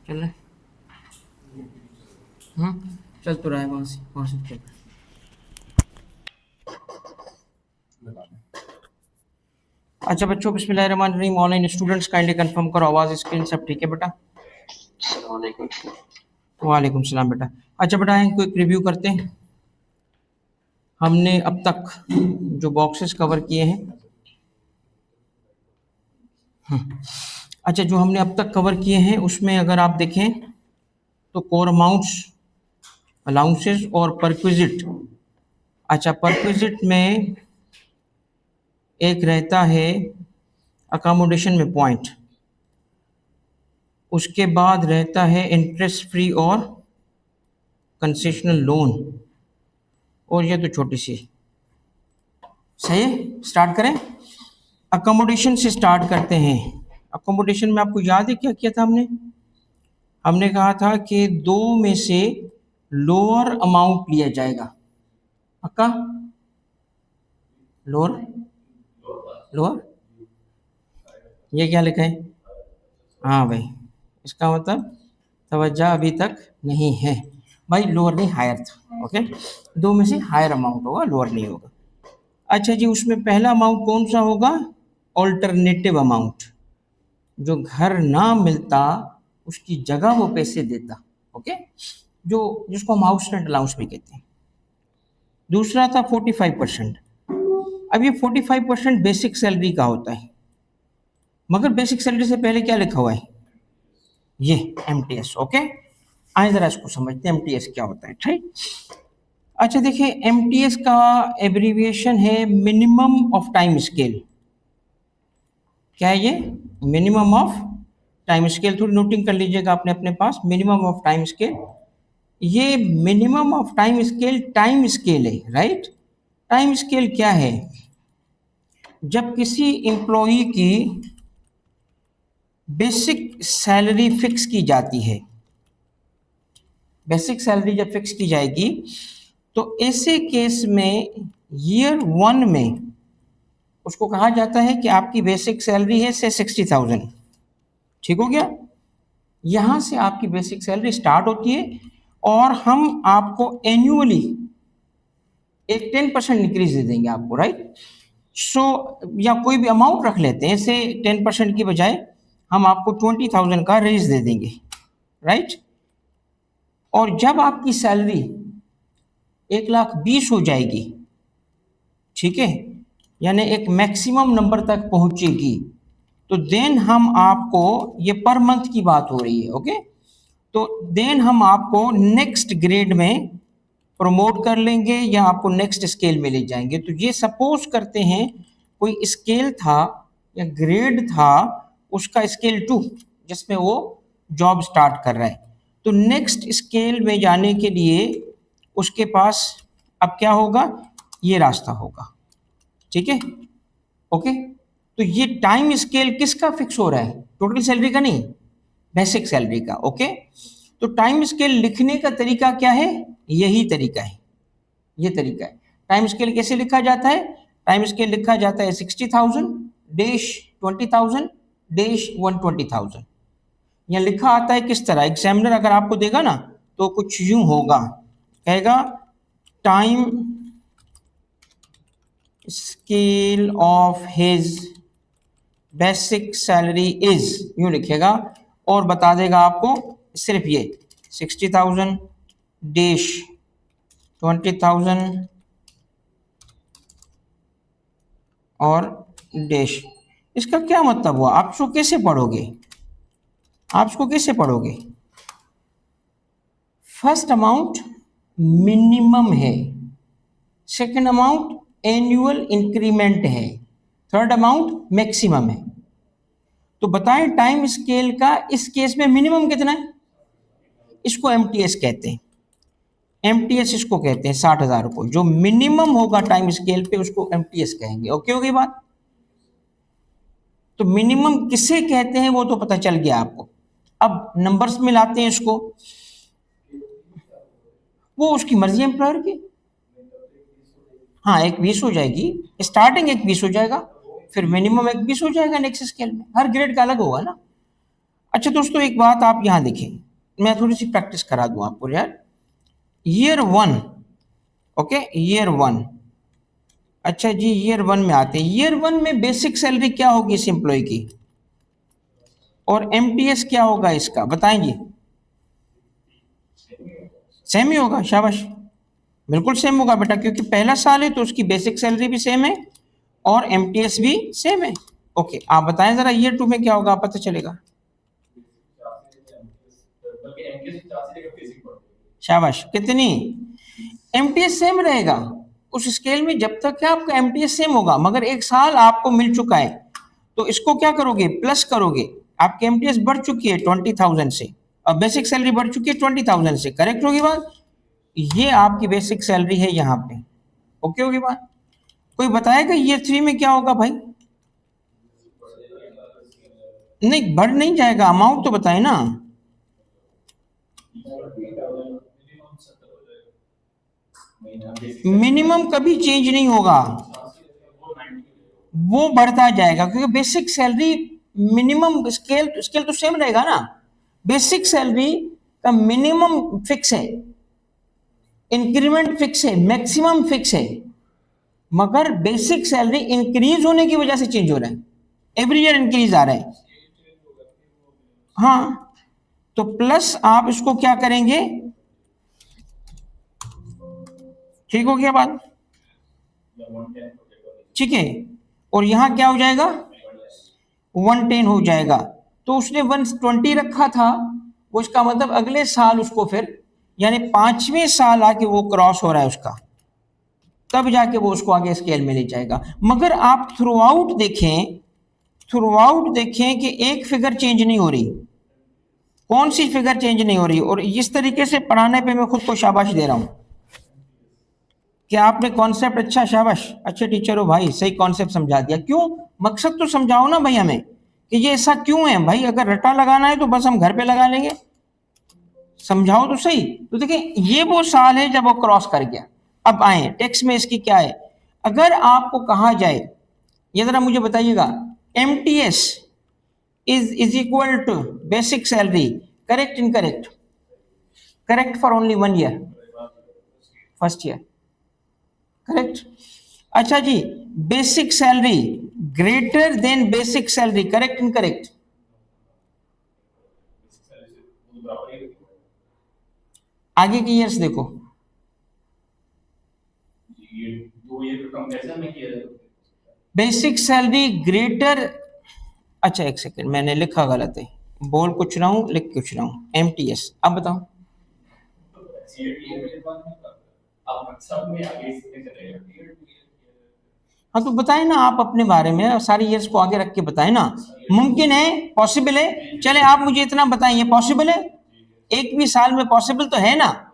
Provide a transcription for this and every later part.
चल रहा है। चल तो रहा है वहाँ से चल। अच्छा बच्चों, बिस्मिल्लाहिर्रहमानिर्रहीम। ऑनलाइन स्टूडेंट्स काइंडली कंफर्म करो, आवाज़ स्क्रीन सब ठीक है बेटा? वालेकुम सलाम बेटा। अच्छा बेटा, इनको एक रिव्यू करते हैं। हमने अब तक जो बॉक्सेस कवर किए हैं, अच्छा जो हमने अब तक कवर किए हैं उसमें अगर आप देखें तो कोर अमाउंट्स, अलाउंसेस और परक्विजिट। अच्छा, परक्विजिट में एक रहता है अकोमोडेशन में पॉइंट, उसके बाद रहता है इंटरेस्ट फ्री और कंसेशनल लोन, और ये तो छोटी सी। सही है, स्टार्ट करें। अकोमोडेशन से स्टार्ट करते हैं। अकोमोडेशन में आपको याद है क्या किया था हमने? हमने कहा था कि दो में से लोअर अमाउंट लिया जाएगा। पक्का? लोअर लोअर, ये क्या लिखा है? हाँ भाई, इसका मतलब तवज्जो अभी तक नहीं है भाई। लोअर नहीं, हायर था। ओके, दो में से हायर अमाउंट होगा, लोअर नहीं होगा। अच्छा जी, उसमें पहला अमाउंट कौन सा होगा? ऑल्टरनेटिव अमाउंट, जो घर ना मिलता उसकी जगह वो पैसे देता। ओके, जो जिसको हम हाउस रेंट अलाउंस भी कहते हैं। दूसरा था 45%। अब ये 45% बेसिक सैलरी का होता है, मगर बेसिक सैलरी से पहले क्या लिखा हुआ है? ये एमटीएस। ओके, आइए जरा इसको समझते हैं एमटीएस क्या होता है। ठीक, अच्छा देखिए, एमटीएस का एब्रीविएशन है मिनिमम ऑफ टाइम स्केल। क्या है ये? Minimum of time scale. थोड़ी नोटिंग कर लीजिएगा आपने अपने पास, मिनिमम ऑफ टाइम स्केल। ये मिनिमम ऑफ टाइम स्केल है, राइट? टाइम स्केल क्या है? जब किसी एम्प्लॉई की बेसिक सैलरी फिक्स की जाती है, बेसिक सैलरी जब फिक्स की जाएगी तो ऐसे केस में ईयर 1 में उसको कहा जाता है कि आपकी बेसिक सैलरी है से 60,000। ठीक हो गया? यहाँ से आपकी बेसिक सैलरी स्टार्ट होती है और हम आपको एनुअली एक 10% इंक्रीज दे देंगे आपको, राइट? सो या कोई भी अमाउंट रख लेते हैं, ऐसे 10% की बजाय हम आपको 20,000 का रेज दे देंगे, राइट? और जब आपकी सैलरी 1,20,000 हो जाएगी, ठीक है, यानी एक मैक्सिमम नंबर तक पहुंचेगी, तो देन हम आपको, ये पर मंथ की बात हो रही है, ओके, तो देन हम आपको नेक्स्ट ग्रेड में प्रमोट कर लेंगे या आपको नेक्स्ट स्केल में ले जाएंगे। तो ये सपोज करते हैं कोई स्केल था या ग्रेड था, उसका स्केल 2 जिसमें वो जॉब स्टार्ट कर रहा है, तो नेक्स्ट स्केल में जाने के लिए उसके पास अब क्या होगा? ये रास्ता होगा। ठीक है, ओके। तो ये टाइम स्केल किसका फिक्स हो रहा है? टोटल सैलरी का नहीं, बेसिक सैलरी का। ओके, तो टाइम स्केल लिखने का तरीका क्या है? यही तरीका है, ये तरीका है। टाइम स्केल कैसे लिखा जाता है? टाइम स्केल लिखा जाता है 60,000 डैश 20,000 डैश 120,000। यहाँ लिखा आता है किस तरह? एग्जामिनर अगर आपको देगा ना तो कुछ यूं होगा, कहेगा time scale of his basic salary is, यूं लिखेगा और बता देगा आपको सिर्फ ये 60,000 डैश 20,000 और डैश। इसका क्या मतलब हुआ? आप इसको कैसे पढ़ोगे? आप इसको कैसे पढ़ोगे? फर्स्ट अमाउंट मिनिमम है, सेकंड अमाउंट एनुअल इंक्रीमेंट है, थर्ड अमाउंट मैक्सिमम है। तो बताएं टाइम स्केल का इस केस में मिनिमम कितना है? इसको एमटीएस कहते हैं। एमटीएस इसको कहते हैं 60,000 को, जो मिनिमम होगा टाइम स्केल पे उसको एमटीएस कहेंगे। ओके हो गई बात? तो मिनिमम किसे कहते हैं वो तो पता चल गया आपको। अब नंबर्स में लाते हैं इसको, वो उसकी मर्जी एम्प्लॉयर की। हाँ, एक 20 हो जाएगी, स्टार्टिंग एक 20 हो जाएगा, फिर मिनिमम एक 20 हो जाएगा नेक्स्ट स्केल में, हर ग्रेड का अलग होगा ना। अच्छा दोस्तों, एक बात आप यहाँ देखें, मैं थोड़ी सी प्रैक्टिस करा दूं आपको यार। ईयर 1, ओके, ईयर 1, अच्छा जी, ईयर 1 में आते हैं। ईयर 1 में बेसिक सैलरी क्या होगी इस एम्प्लॉय की, और एमटीएस क्या होगा इसका, बताएं जी। सेम ही होगा, शाबाश, बिल्कुल सेम होगा बेटा, क्योंकि पहला साल है तो उसकी बेसिक सैलरी भी सेम है और एमटीएस भी सेम है। ओके, आप बताएं जरा ईयर 2 में क्या होगा, पता चलेगा। शाबाश, कितनी, एमटीएस सेम रहेगा उस स्केल में जब तक है आपका एमटीएस सेम होगा, मगर एक साल आपको मिल चुका है तो इसको क्या करोगे, प्लस करोगे। आपकी एमटीएस बढ़ चुकी है 20,000 से और बेसिक सैलरी बढ़ चुकी है 20,000 से, करेक्ट होगी बात। ये आपकी बेसिक सैलरी है यहाँ पे, ओके होगी बात। कोई बताएगा ईयर 3 में क्या होगा भाई। नहीं, बढ़ नहीं जाएगा, अमाउंट तो बताए ना। मिनिमम कभी चेंज नहीं होगा, वो बढ़ता जाएगा, क्योंकि basic salary minimum scale scale तो सेम रहेगा ना। बेसिक सैलरी का मिनिमम फिक्स है, इंक्रीमेंट फिक्स है, मैक्सिमम फिक्स है, मगर बेसिक सैलरी इंक्रीज होने की वजह से चेंज हो रहा है, एवरी ईयर इंक्रीज आ रहा है। हाँ, तो प्लस आप इसको क्या करेंगे, ठीक हो गया बात, ठीक है। और यहां क्या हो जाएगा, 110 हो जाएगा। तो उसने 120 रखा था, वो इसका मतलब अगले साल उसको फिर, यानी 5वें साल आके वो क्रॉस हो रहा है उसका, तब जाके वो उसको आगे स्केल में ले जाएगा। मगर आप थ्रू आउट देखें कि एक फिगर चेंज नहीं हो रही। कौन सी फिगर चेंज नहीं हो रही, और इस तरीके से पढ़ाने पे मैं खुद को शाबाश दे रहा हूं कि आपने कॉन्सेप्ट, अच्छा शाबाश, अच्छे टीचर हो भाई, सही कॉन्सेप्ट समझा दिया। क्यों, मकसद तो समझाओ ना भाई हमें कि ये ऐसा क्यों है भाई। अगर रट्टा लगाना है तो बस हम घर पे लगा लेंगे, समझाओ तो सही। तो देखिए, ये वो साल है जब वो क्रॉस कर गया। अब आए टेक्स्ट में इसकी क्या है, अगर आपको कहा जाए, ये जरा मुझे बताइएगा, MTS is equal to basic salary, correct incorrect, correct for only 1 year, first year, correct. अच्छा जी, basic salary greater than basic salary, correct incorrect, आगे की ईयर्स देखो, बेसिक सैलरी ग्रेटर, अच्छा एक सेकेंड, मैंने लिखा गलत है, बोल कुछ रहा हूं लिख कुछ रहा हूं, एमटीएस, अब बताओ। हाँ तो बताएं ना आप अपने बारे में, सारी ईयर्स को आगे रख के बताएं ना। मुमकिन है, पॉसिबल है, चले आप मुझे इतना बताएं, ये पॉसिबल है, एक भी साल में पॉसिबल तो है ना,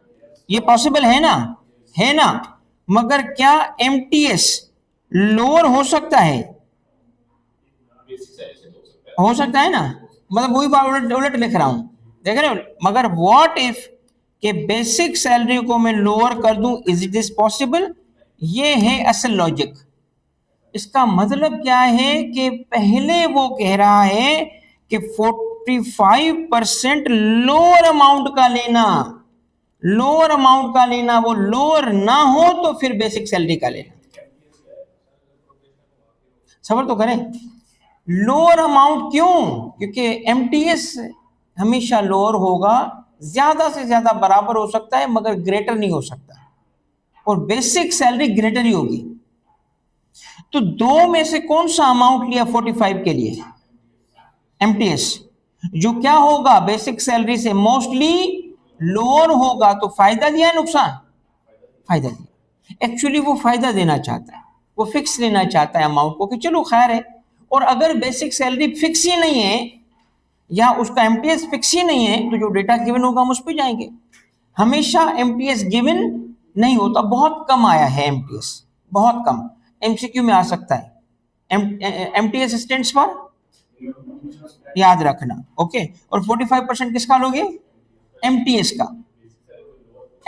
ये पॉसिबल है ना, है ना। मगर क्या एमटीएस लोअर हो सकता है, हो सकता है ना, मतलब वही बात उलट उलट लिख रहा हूं, देख रहे हो। मगर व्हाट इफ के बेसिक सैलरी को मैं लोअर कर दूं, इज इट इज पॉसिबल, ये है असल लॉजिक। इसका मतलब क्या है कि पहले वो कह रहा है कि 45% लोअर अमाउंट का लेना, लोअर अमाउंट का लेना, वो लोअर ना हो तो फिर बेसिक सैलरी का लेना। सबर तो करें, लोअर अमाउंट क्यों, क्योंकि एमटीएस हमेशा लोअर होगा, ज्यादा से ज्यादा बराबर हो सकता है मगर ग्रेटर नहीं हो सकता, और बेसिक सैलरी ग्रेटर ही होगी। तो दो में से कौन सा अमाउंट लिया 45 के लिए, एमटीएस, जो क्या होगा बेसिक सैलरी से मोस्टली लोअर होगा, तो फायदा दिया नुकसान, फायदा दिया। एक्चुअली वो फायदा देना चाहता है, वो फिक्स लेना चाहता है अमाउंट को कि चलो खैर है। और अगर बेसिक सैलरी फिक्स ही नहीं है या उसका एमटीएस फिक्स ही नहीं है, तो जो डेटा गिवन होगा हम उस पर जाएंगे। हमेशा एमटीएस गिवन नहीं होता, बहुत कम आया है एमटीएस, बहुत कम, एमसीक्यू में आ सकता है। एमटीएस स्टैंड्स फॉर, याद रखना, ओके। और 45% किसका लोगे, एमटीएस का,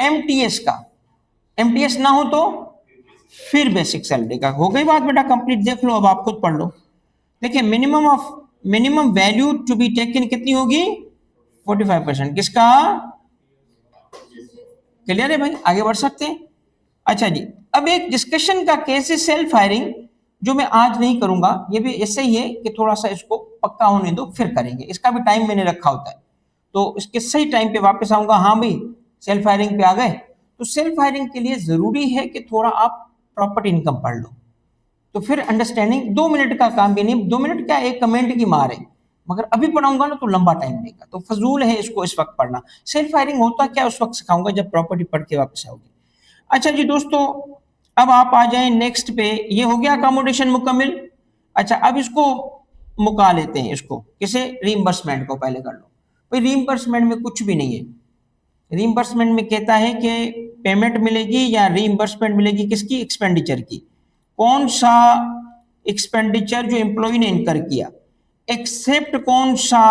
एमटीएस का, एमटीएस ना हो तो फिर बेसिक सैलरी का। हो गई बात बेटा कंप्लीट, देख लो अब आप खुद पढ़ लो। देखिए minimum value to be taken कितनी होगी 45%। किसका? क्लियर है भाई, आगे बढ़ सकते हैं। अच्छा जी, अब एक डिस्कशन का केस है सेल्फ हायरिंग, जो मैं आज नहीं करूंगा, ये भी ऐसे ही है कि थोड़ा सा इसको पक्का होने दो फिर करेंगे, इसका भी टाइम मैंने रखा होता है, तो इसके सही टाइम पे वापस आऊंगा। हाँ भाई सेल्फ हायरिंग पे आ गए, तो सेल्फ हायरिंग के लिए जरूरी है कि थोड़ा आप प्रॉपर्टी इनकम पढ़ लो, तो फिर अंडरस्टैंडिंग 2 मिनट का काम भी नहीं, 2 मिनट क्या एक कमेंट की मार है, मगर अभी पढ़ाऊंगा ना तो लंबा टाइम लेगा, तो फजूल है इसको इस वक्त पढ़ना। सेल्फ हायरिंग होता क्या उस वक्त सिखाऊंगा जब प्रॉपर्टी पढ़ के वापस आओगे। अच्छा जी दोस्तों, अब आप आ जाएं नेक्स्ट पे, ये हो गया अकोमोडेशन मुकम्मिल। अच्छा अब इसको मुका लेते हैं, इसको किसे? रीइंबर्समेंट को पहले कर लो। भाई रीइंबर्समेंट में कुछ भी नहीं है, रीइंबर्समेंट में कहता है कि पेमेंट मिलेगी या रीइंबर्समेंट मिलेगी किसकी? एक्सपेंडिचर की। कौन सा एक्सपेंडिचर जो एम्प्लॉय ने इनकर किया, एक्सेप्ट कौन सा?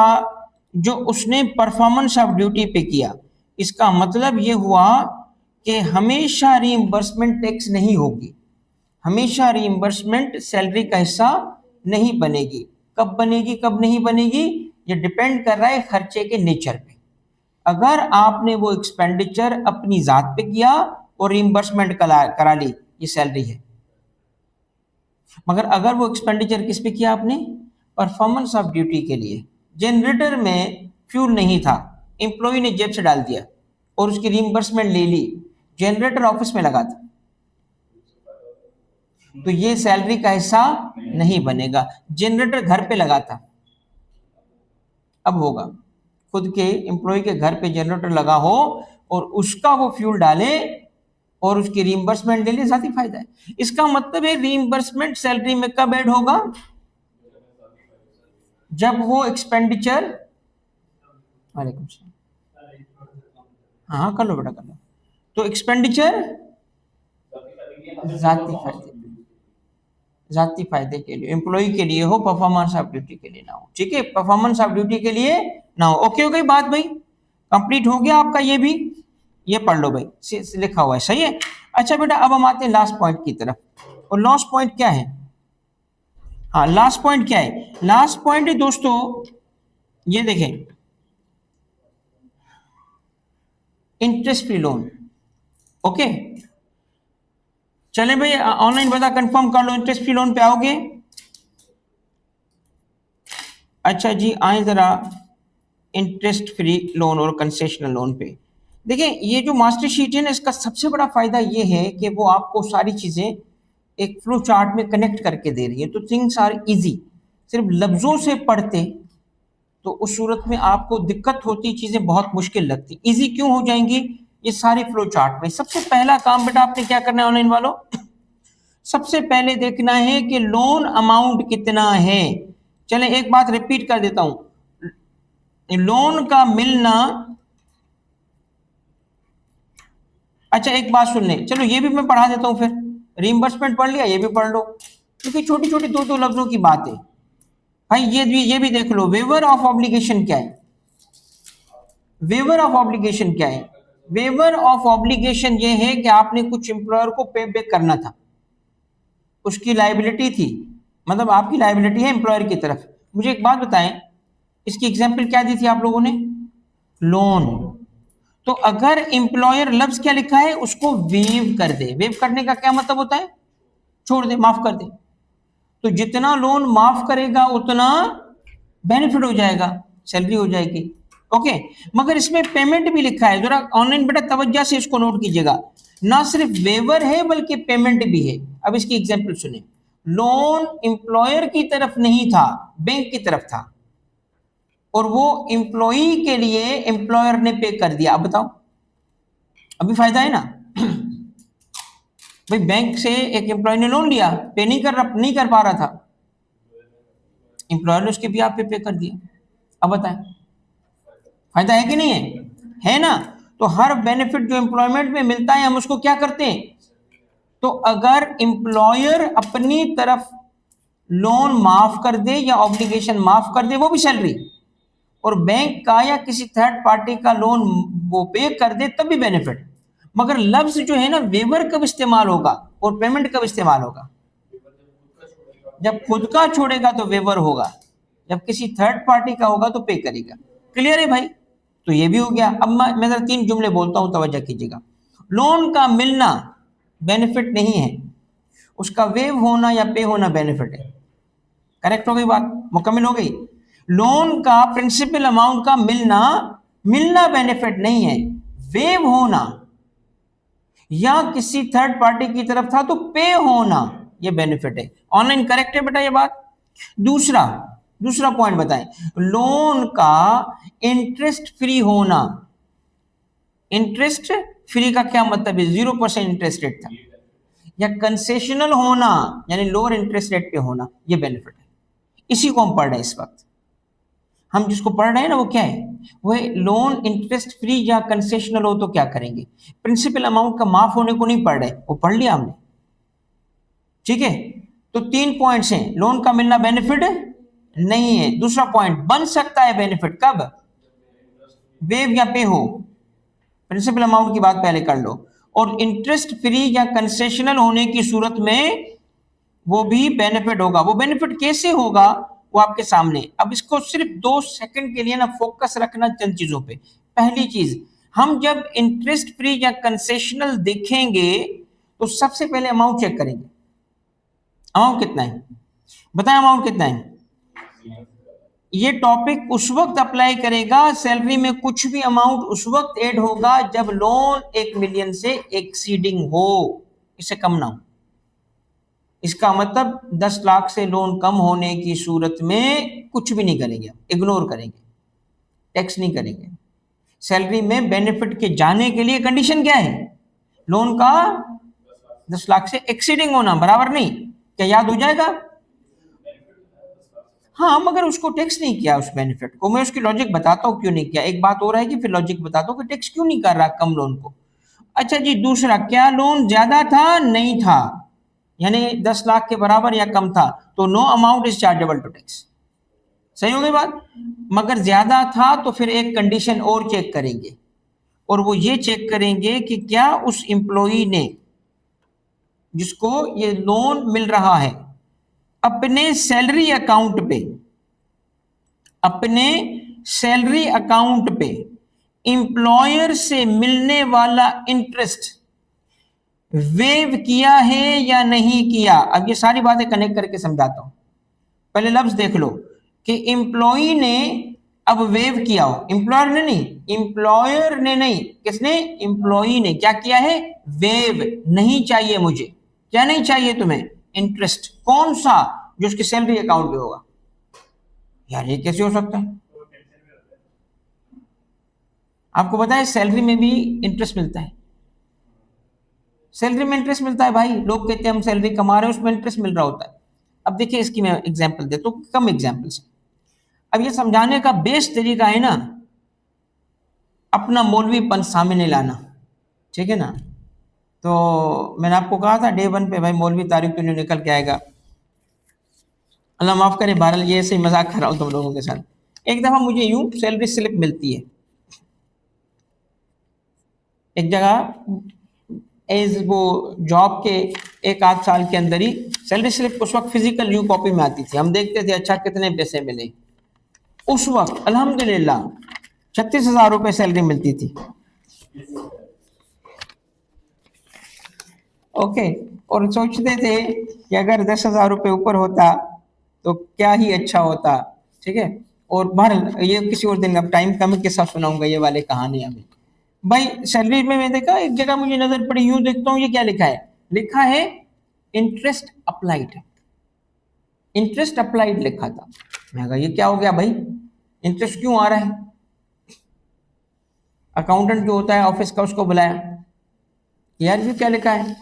जो उसने परफॉर्मेंस ऑफ ड्यूटी पे किया। इसका मतलब ये हुआ कि हमेशा रीइंबर्समेंट टैक्स नहीं होगी, हमेशा रीइंबर्समेंट सैलरी का हिस्सा नहीं बनेगी। कब बनेगी कब नहीं बनेगी, ये डिपेंड कर रहा है खर्चे के नेचर पे। अगर आपने वो एक्सपेंडिचर अपनी जात पे किया और रीइंबर्समेंट करा ली, ये सैलरी है। मगर अगर वो एक्सपेंडिचर किस पे किया आपने? परफॉर्मेंस ऑफ ड्यूटी के लिए। जनरेटर में फ्यूल नहीं था, एम्प्लॉय ने जेब से डाल दिया और उसकी रीइंबर्समेंट ले ली, जनरेटर ऑफिस में लगा था, तो ये सैलरी का हिस्सा नहीं बनेगा। जनरेटर घर पे लगा था, अब होगा खुद के एम्प्लॉय के घर पे जनरेटर लगा हो और उसका वो फ्यूल डाले और उसकी रीइंबर्समेंट ले ले, साथ ही फायदा है। इसका मतलब है रीइंबर्समेंट सैलरी में कब ऐड होगा? जब वो एक्सपेंडिचर, वालेकुम सलाम, हाँ कर लो बेटा कर लो, तो एक्सपेंडिचर जाती फायदे के लिए, एम्प्लॉय के लिए हो, परफॉर्मेंस ऑफ ड्यूटी के लिए ना हो। ठीक है, परफॉर्मेंस ऑफ ड्यूटी के लिए ना हो। ओके हो गई बात भाई, कंप्लीट हो गया आपका ये भी, ये पढ़ लो भाई, लिखा हुआ है सही है। अच्छा बेटा अब हम आते हैं लास्ट पॉइंट की तरफ, और लास्ट पॉइंट क्या है? हाँ लास्ट पॉइंट क्या है? लास्ट पॉइंट है दोस्तों, ये देखें, इंटरेस्ट फ्री लोन। ओके चले भाई, ऑनलाइन बता कंफर्म कर लो, इंटरेस्ट फ्री लोन पे आओगे? अच्छा जी आए जरा इंटरेस्ट फ्री लोन और कंसेशनल लोन पे। देखिए ये जो मास्टर शीट है ना, इसका सबसे बड़ा फायदा ये है कि वो आपको सारी चीजें एक फ्लो चार्ट में कनेक्ट करके दे रही है, तो थिंग्स आर इजी। सिर्फ लफ्जों से पढ़ते तो उस सूरत में आपको दिक्कत होती, चीजें बहुत मुश्किल लगती। इजी क्यों हो जाएंगी? ये सारे फ्लो चार्ट में। सबसे पहला काम बेटा आपने क्या करना है ऑनलाइन वालों, सबसे पहले देखना है कि लोन अमाउंट कितना है। चले एक बात रिपीट कर देता हूं, लोन का मिलना, अच्छा एक बात सुन ले, चलो ये भी मैं पढ़ा देता हूं, फिर रीइंबर्समेंट पढ़ लिया, ये भी पढ़ लो, क्योंकि छोटी छोटी दो लफ्जों की बात है भाई। ये भी देख लो, वेवर ऑफ ऑब्लिगेशन क्या है? वेवर ऑफ ऑब्लिगेशन क्या है? वेवर ऑफ ऑब्लिगेशन ये है कि आपने कुछ एम्प्लॉयर को पे बैक करना था, उसकी लायबिलिटी थी, मतलब आपकी लायबिलिटी है एम्प्लॉयर की तरफ। मुझे एक बात बताएं, इसकी एग्जांपल क्या दी थी आप लोगों ने? लोन। तो अगर एम्प्लॉयर लफ्ज क्या लिखा है, उसको वेव कर दे, वेव करने का क्या मतलब होता है? छोड़ दे, माफ कर दे। तो जितना लोन माफ करेगा उतना बेनिफिट हो जाएगा, सैलरी हो जाएगी। ओके, मगर इसमें पेमेंट भी लिखा है, जरा ऑनलाइन बेटा तवज्जो से इसको नोट कीजिएगा, ना सिर्फ वेवर है बल्कि पेमेंट भी है। अब इसकी एग्जांपल सुने, लोन एम्प्लॉयर की तरफ नहीं था, बैंक की तरफ था, और वो एम्प्लॉई के लिए एम्प्लॉयर ने पे कर दिया। अब बताओ, अभी फायदा है ना? भाई बैंक से एक एम्प्लॉय ने लोन लिया, पे नहीं कर पा रहा था, एम्प्लॉयर ने उसके भी आप पे कर दिया। अब बताएं फायदा है कि नहीं है? है ना? तो हर बेनिफिट जो एम्प्लॉयमेंट में मिलता है हम उसको क्या करते हैं? तो अगर एम्प्लॉयर अपनी तरफ लोन माफ कर दे या ऑब्लिगेशन माफ कर दे, वो भी सैलरी, और बैंक का या किसी थर्ड पार्टी का लोन वो पे कर दे, तब भी बेनिफिट। मगर लफ्ज जो है ना वेवर कब इस्तेमाल होगा और पेमेंट कब इस्तेमाल होगा? जब खुद का छोड़ेगा तो वेवर होगा, जब किसी थर्ड पार्टी का होगा तो पे करेगा। क्लियर है भाई? तो ये भी हो गया। अब मैं जरा 3 जुमले बोलता हूं, तवज्जो कीजिएगा। लोन का मिलना बेनिफिट नहीं है, उसका वेव होना या पे होना बेनिफिट है। करेक्ट हो गई बात, मुकम्मल हो गई। लोन का प्रिंसिपल अमाउंट का मिलना मिलना बेनिफिट नहीं है, वेव होना या किसी थर्ड पार्टी की तरफ था तो पे होना ये बेनिफिट है। ऑनलाइन करेक्ट है बेटा ये बात? दूसरा दूसरा पॉइंट बताएं, लोन का इंटरेस्ट फ्री होना। इंटरेस्ट फ्री का क्या मतलब है? 0% इंटरेस्ट रेट था, या कंसेशनल होना यानी लोअर इंटरेस्ट रेट पे होना, ये बेनिफिट है। इसी को हम पढ़ रहे हैं इस वक्त। हम जिसको पढ़ रहे हैं ना वो क्या है? वो है लोन इंटरेस्ट फ्री या कंसेशनल हो तो क्या करेंगे। प्रिंसिपल अमाउंट का माफ होने को नहीं पढ़ रहे, वो पढ़ लिया हमने, ठीक है। तो 3 पॉइंट्स हैं, लोन का मिलना बेनिफिट नहीं है। दूसरा पॉइंट, बन सकता है बेनिफिट कब? वेव या पे हो। प्रिंसिपल अमाउंट की बात पहले कर लो। और इंटरेस्ट फ्री या कंसेशनल होने की सूरत में वो भी बेनिफिट होगा। वो बेनिफिट कैसे होगा वो आपके सामने। अब इसको सिर्फ 2 सेकंड के लिए ना फोकस रखना चंद चीजों पे। पहली चीज, हम जब इंटरेस्ट फ्री या कंसेशनल देखेंगे तो सबसे पहले अमाउंट चेक करेंगे। अमाउंट कितना है बताएं, अमाउंट कितना है? ये टॉपिक उस वक्त अप्लाई करेगा, सैलरी में कुछ भी अमाउंट उस वक्त ऐड होगा जब लोन 1 मिलियन से एक्सीडिंग हो, इससे कम ना हो। इसका मतलब 10 लाख से लोन कम होने की सूरत में कुछ भी नहीं करेंगे, इग्नोर करेंगे, टैक्स नहीं करेंगे। सैलरी में बेनिफिट के जाने के लिए कंडीशन क्या है? लोन का 10 लाख से एक्सीडिंग होना, बराबर नहीं। क्या याद हो जाएगा? हाँ, मगर उसको टैक्स नहीं किया उस बेनिफिट को। मैं उसकी लॉजिक बताता हूँ क्यों नहीं किया। एक बात और है कि फिर लॉजिक बताता हूँ कि टैक्स क्यों नहीं कर रहा कम लोन को। अच्छा जी, दूसरा, क्या लोन ज्यादा था? नहीं था, यानी 10 लाख के बराबर या कम था, तो no amount is chargeable to tax. सही हो गई बात? मगर ज्यादा था तो फिर एक कंडीशन और चेक करेंगे, और वो ये चेक करेंगे कि क्या उस एम्प्लॉई ने जिसको ये लोन मिल रहा है अपने सैलरी अकाउंट पे, अपने सैलरी अकाउंट पे एम्प्लॉयर से मिलने वाला इंटरेस्ट वेव किया है या नहीं किया। अब ये सारी बातें कनेक्ट करके समझाता हूं। पहले लफ्ज देख लो कि एम्प्लॉई ने अब वेव किया हो, एम्प्लॉयर ने नहीं, एम्प्लॉयर ने नहीं, किसने? एम्प्लॉई ने क्या किया है? वेव। नहीं चाहिए मुझे, क्या नहीं चाहिए तुम्हें? इंटरेस्ट। कौन सा? जो उसके सैलरी अकाउंट पे होगा। यार ये कैसे हो सकता है? आपको पता है सैलरी में भी इंटरेस्ट मिलता है। सैलरी में इंटरेस्ट मिलता है भाई। लोग कहते हैं हम सैलरी कमा रहे हैं, उसमें इंटरेस्ट मिल रहा होता है। अब देखिए, इसकी मैं एग्जांपल देता हूँ, कम एग्जांपल से। अब ये समझाने का बेस्ट तरीका है ना, अपना मौलवीपन सामने लाना, ठीक है ना। तो मैंने आपको कहा था डे 1 पे, भाई मौलवी तारीख तो नहीं निकल के आएगा। अल्लाह माफ करे, बहरहाल ये ऐसे ही मजाक कर रहा हूँ तुम लोगों के साथ। एक दफा मुझे यूं सैलरी स्लिप मिलती है एक जगह, एज वो जॉब के 1 आध साल के अंदर ही सैलरी स्लिप उस वक्त फिजिकल न्यू कॉपी में आती थी। हम देखते थे अच्छा कितने पैसे मिले। उस वक्त अल्हम्दुलिल्लाह 36,000 रुपये सैलरी मिलती थी। ओके, और सोचते थे कि अगर 10,000 रुपये ऊपर होता तो क्या ही अच्छा होता, ठीक है। और बहरहाल ये किसी और दिन, अब टाइम कम है, किस्सा सुनाऊंगा ये वाले कहानी अभी। भाई सैलरी में मैं देखा, एक जगह मुझे नजर पड़ी, यूं देखता हूँ ये क्या लिखा है? लिखा है इंटरेस्ट अप्लाइड। इंटरेस्ट अप्लाइड लिखा था। मैं कहा ये क्या हो गया भाई, इंटरेस्ट क्यों आ रहा है? अकाउंटेंट जो होता है ऑफिस का, उसको बुलाया, यार ये क्या लिखा है?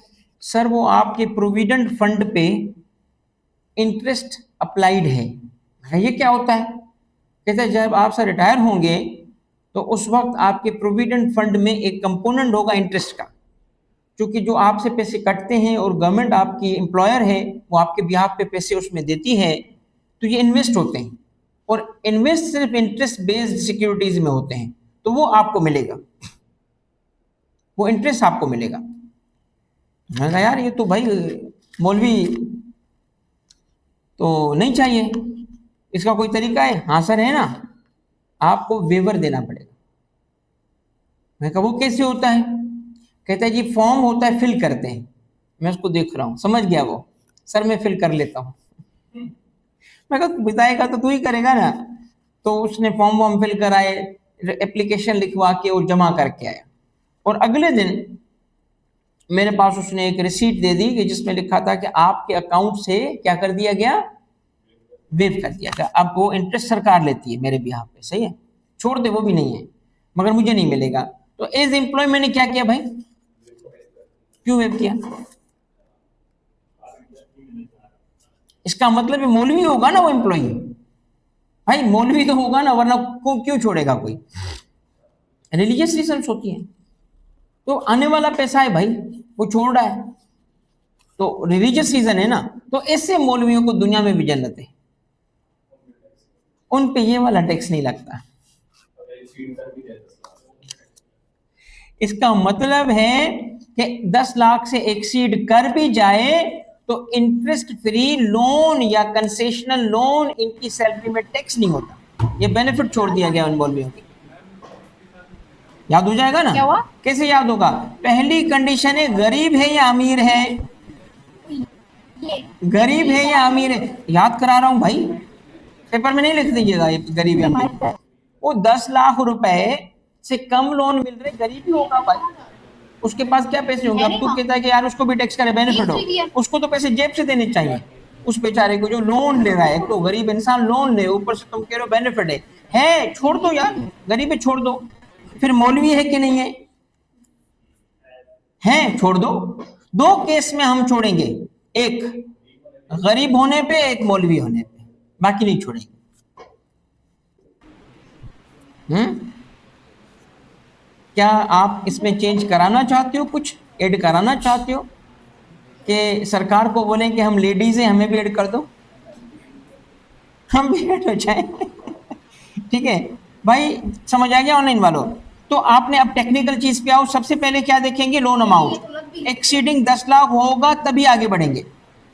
सर वो आपके प्रोविडेंट फंड पे इंटरेस्ट अप्लाइड है। ये क्या होता है? कहते हैं जब आप सर रिटायर होंगे तो उस वक्त आपके प्रोविडेंट फंड में एक कंपोनेंट होगा इंटरेस्ट का, क्योंकि जो आपसे पैसे कटते हैं और गवर्नमेंट आपकी एम्प्लॉयर है, वो आपके बिहाफ पे पैसे उसमें देती है, तो ये इन्वेस्ट होते हैं, और इन्वेस्ट सिर्फ इंटरेस्ट बेस्ड सिक्योरिटीज में होते हैं, तो वो आपको मिलेगा। वो इंटरेस्ट आपको मिलेगा। मैंने कहा यार ये तो भाई मौलवी तो नहीं चाहिए, इसका कोई तरीका है? हाँ सर है ना, आपको वेवर देना पड़ेगा। मैं कहा वो कैसे होता है? कहता है जी फॉर्म होता है, फिल करते हैं। मैं उसको देख रहा हूँ, समझ गया वो, सर मैं फिल कर लेता हूँ। मैं कहा बताएगा तो तू ही करेगा ना। तो उसने फॉर्म वॉर्म फिल कराए, एप्लीकेशन लिखवा के वो जमा करके आया, और अगले दिन मेरे पास उसने एक रिसीट दे दी कि जिसमें लिखा था कि आपके अकाउंट से क्या कर दिया गया, वेव कर दिया गया। अब वो इंटरेस्ट सरकार लेती है मेरे बिहाफ पे, सही है, छोड़ दे वो भी नहीं है, मगर मुझे नहीं मिलेगा। तो एज एम्प्लॉय मैंने क्या किया भाई, क्यों वेव किया? इसका मतलब है मौलवी होगा ना वो एम्प्लॉय, भाई मौलवी तो होगा ना, वरना क्यों छोड़ेगा कोई? रिलीजियस रीजंस होती है, तो आने वाला पैसा है भाई, वो छोड़ रहा है, तो रिलीजियस रीजन है ना। तो ऐसे मौलवियों को दुनिया में भी जन्नत है, उन पे ये वाला टैक्स नहीं लगता। इसका मतलब है कि 10 लाख से एक्सीड कर भी जाए तो इंटरेस्ट फ्री लोन या कंसेशनल लोन इनकी सैलरी में टैक्स नहीं होता। ये बेनिफिट छोड़ दिया गया उन मौलवियों की। याद हो जाएगा ना? कैसे याद होगा? पहली कंडीशन है गरीब है या अमीर है, गरीब है या अमीर है, याद करा रहा हूं भाई, पेपर में नहीं लिख दीजिएगा ये गरीब या अमीर। वो 10 लाख रुपए से कम लोन मिल रहे, गरीब ही होगा भाई, उसके पास क्या पैसे होंगे? अब तू कहता है कि यार उसको भी टैक्स करे, बेनिफिट हो, उसको तो पैसे जेब से देने चाहिए उस बेचारे को जो लोन ले रहा है। तो गरीब इंसान लोन ले, ऊपर से तुम कह रहे हो बेनिफिट है, छोड़ दो यार, गरीब है छोड़ दो। फिर मौलवी है कि नहीं है छोड़ दो। दो केस में हम छोड़ेंगे, एक गरीब होने पे, एक मौलवी होने पे, बाकी नहीं छोड़ेंगे। क्या आप इसमें चेंज कराना चाहते हो, कुछ ऐड कराना चाहते हो कि सरकार को बोलें कि हम लेडीज हैं, हमें भी ऐड कर दो, हम भी ऐड हो जाए? ठीक है भाई, समझ आ गया ऑनलाइन वालों? तो आपने अब टेक्निकल चीज पे आओ। सबसे पहले क्या देखेंगे, लोन अमाउंट एक्सीडिंग 10 लाख होगा तभी आगे बढ़ेंगे।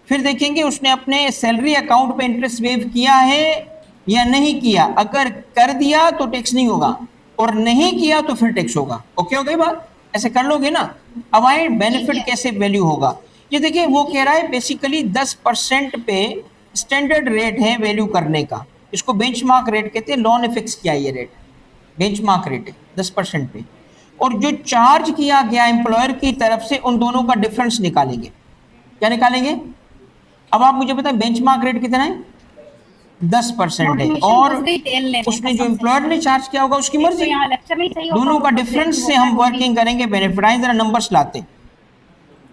फिर देखेंगे उसने अपने सैलरी अकाउंट पे इंटरेस्ट वेव किया है या नहीं किया। अगर कर दिया तो टैक्स नहीं होगा, और नहीं किया तो फिर टैक्स होगा। ओके हो गई बात? ऐसे कर लोगे ना। अब आए बेनिफिट कैसे वैल्यू होगा। ये देखिए वो कह रहा है बेसिकली 10% पे स्टैंडर्ड रेट है वैल्यू करने का, इसको बेंचमार्क रेट कहते हैं। लॉ ने फिक्स किया ये रेट, बेंचमार्क रेट है 10% पे, और जो चार्ज किया गया एम्प्लॉयर की तरफ से उन दोनों का डिफरेंस निकालेंगे। क्या निकालेंगे? अब आप मुझे बताएं बेंचमार्क रेट कितना है? 10% है, और उसने जो एम्प्लॉयर ने चार्ज किया होगा उसकी मर्जी। दोनों का डिफरेंस से हम वर्किंग करेंगे बेनिफिट। आए जरा नंबर्स लाते।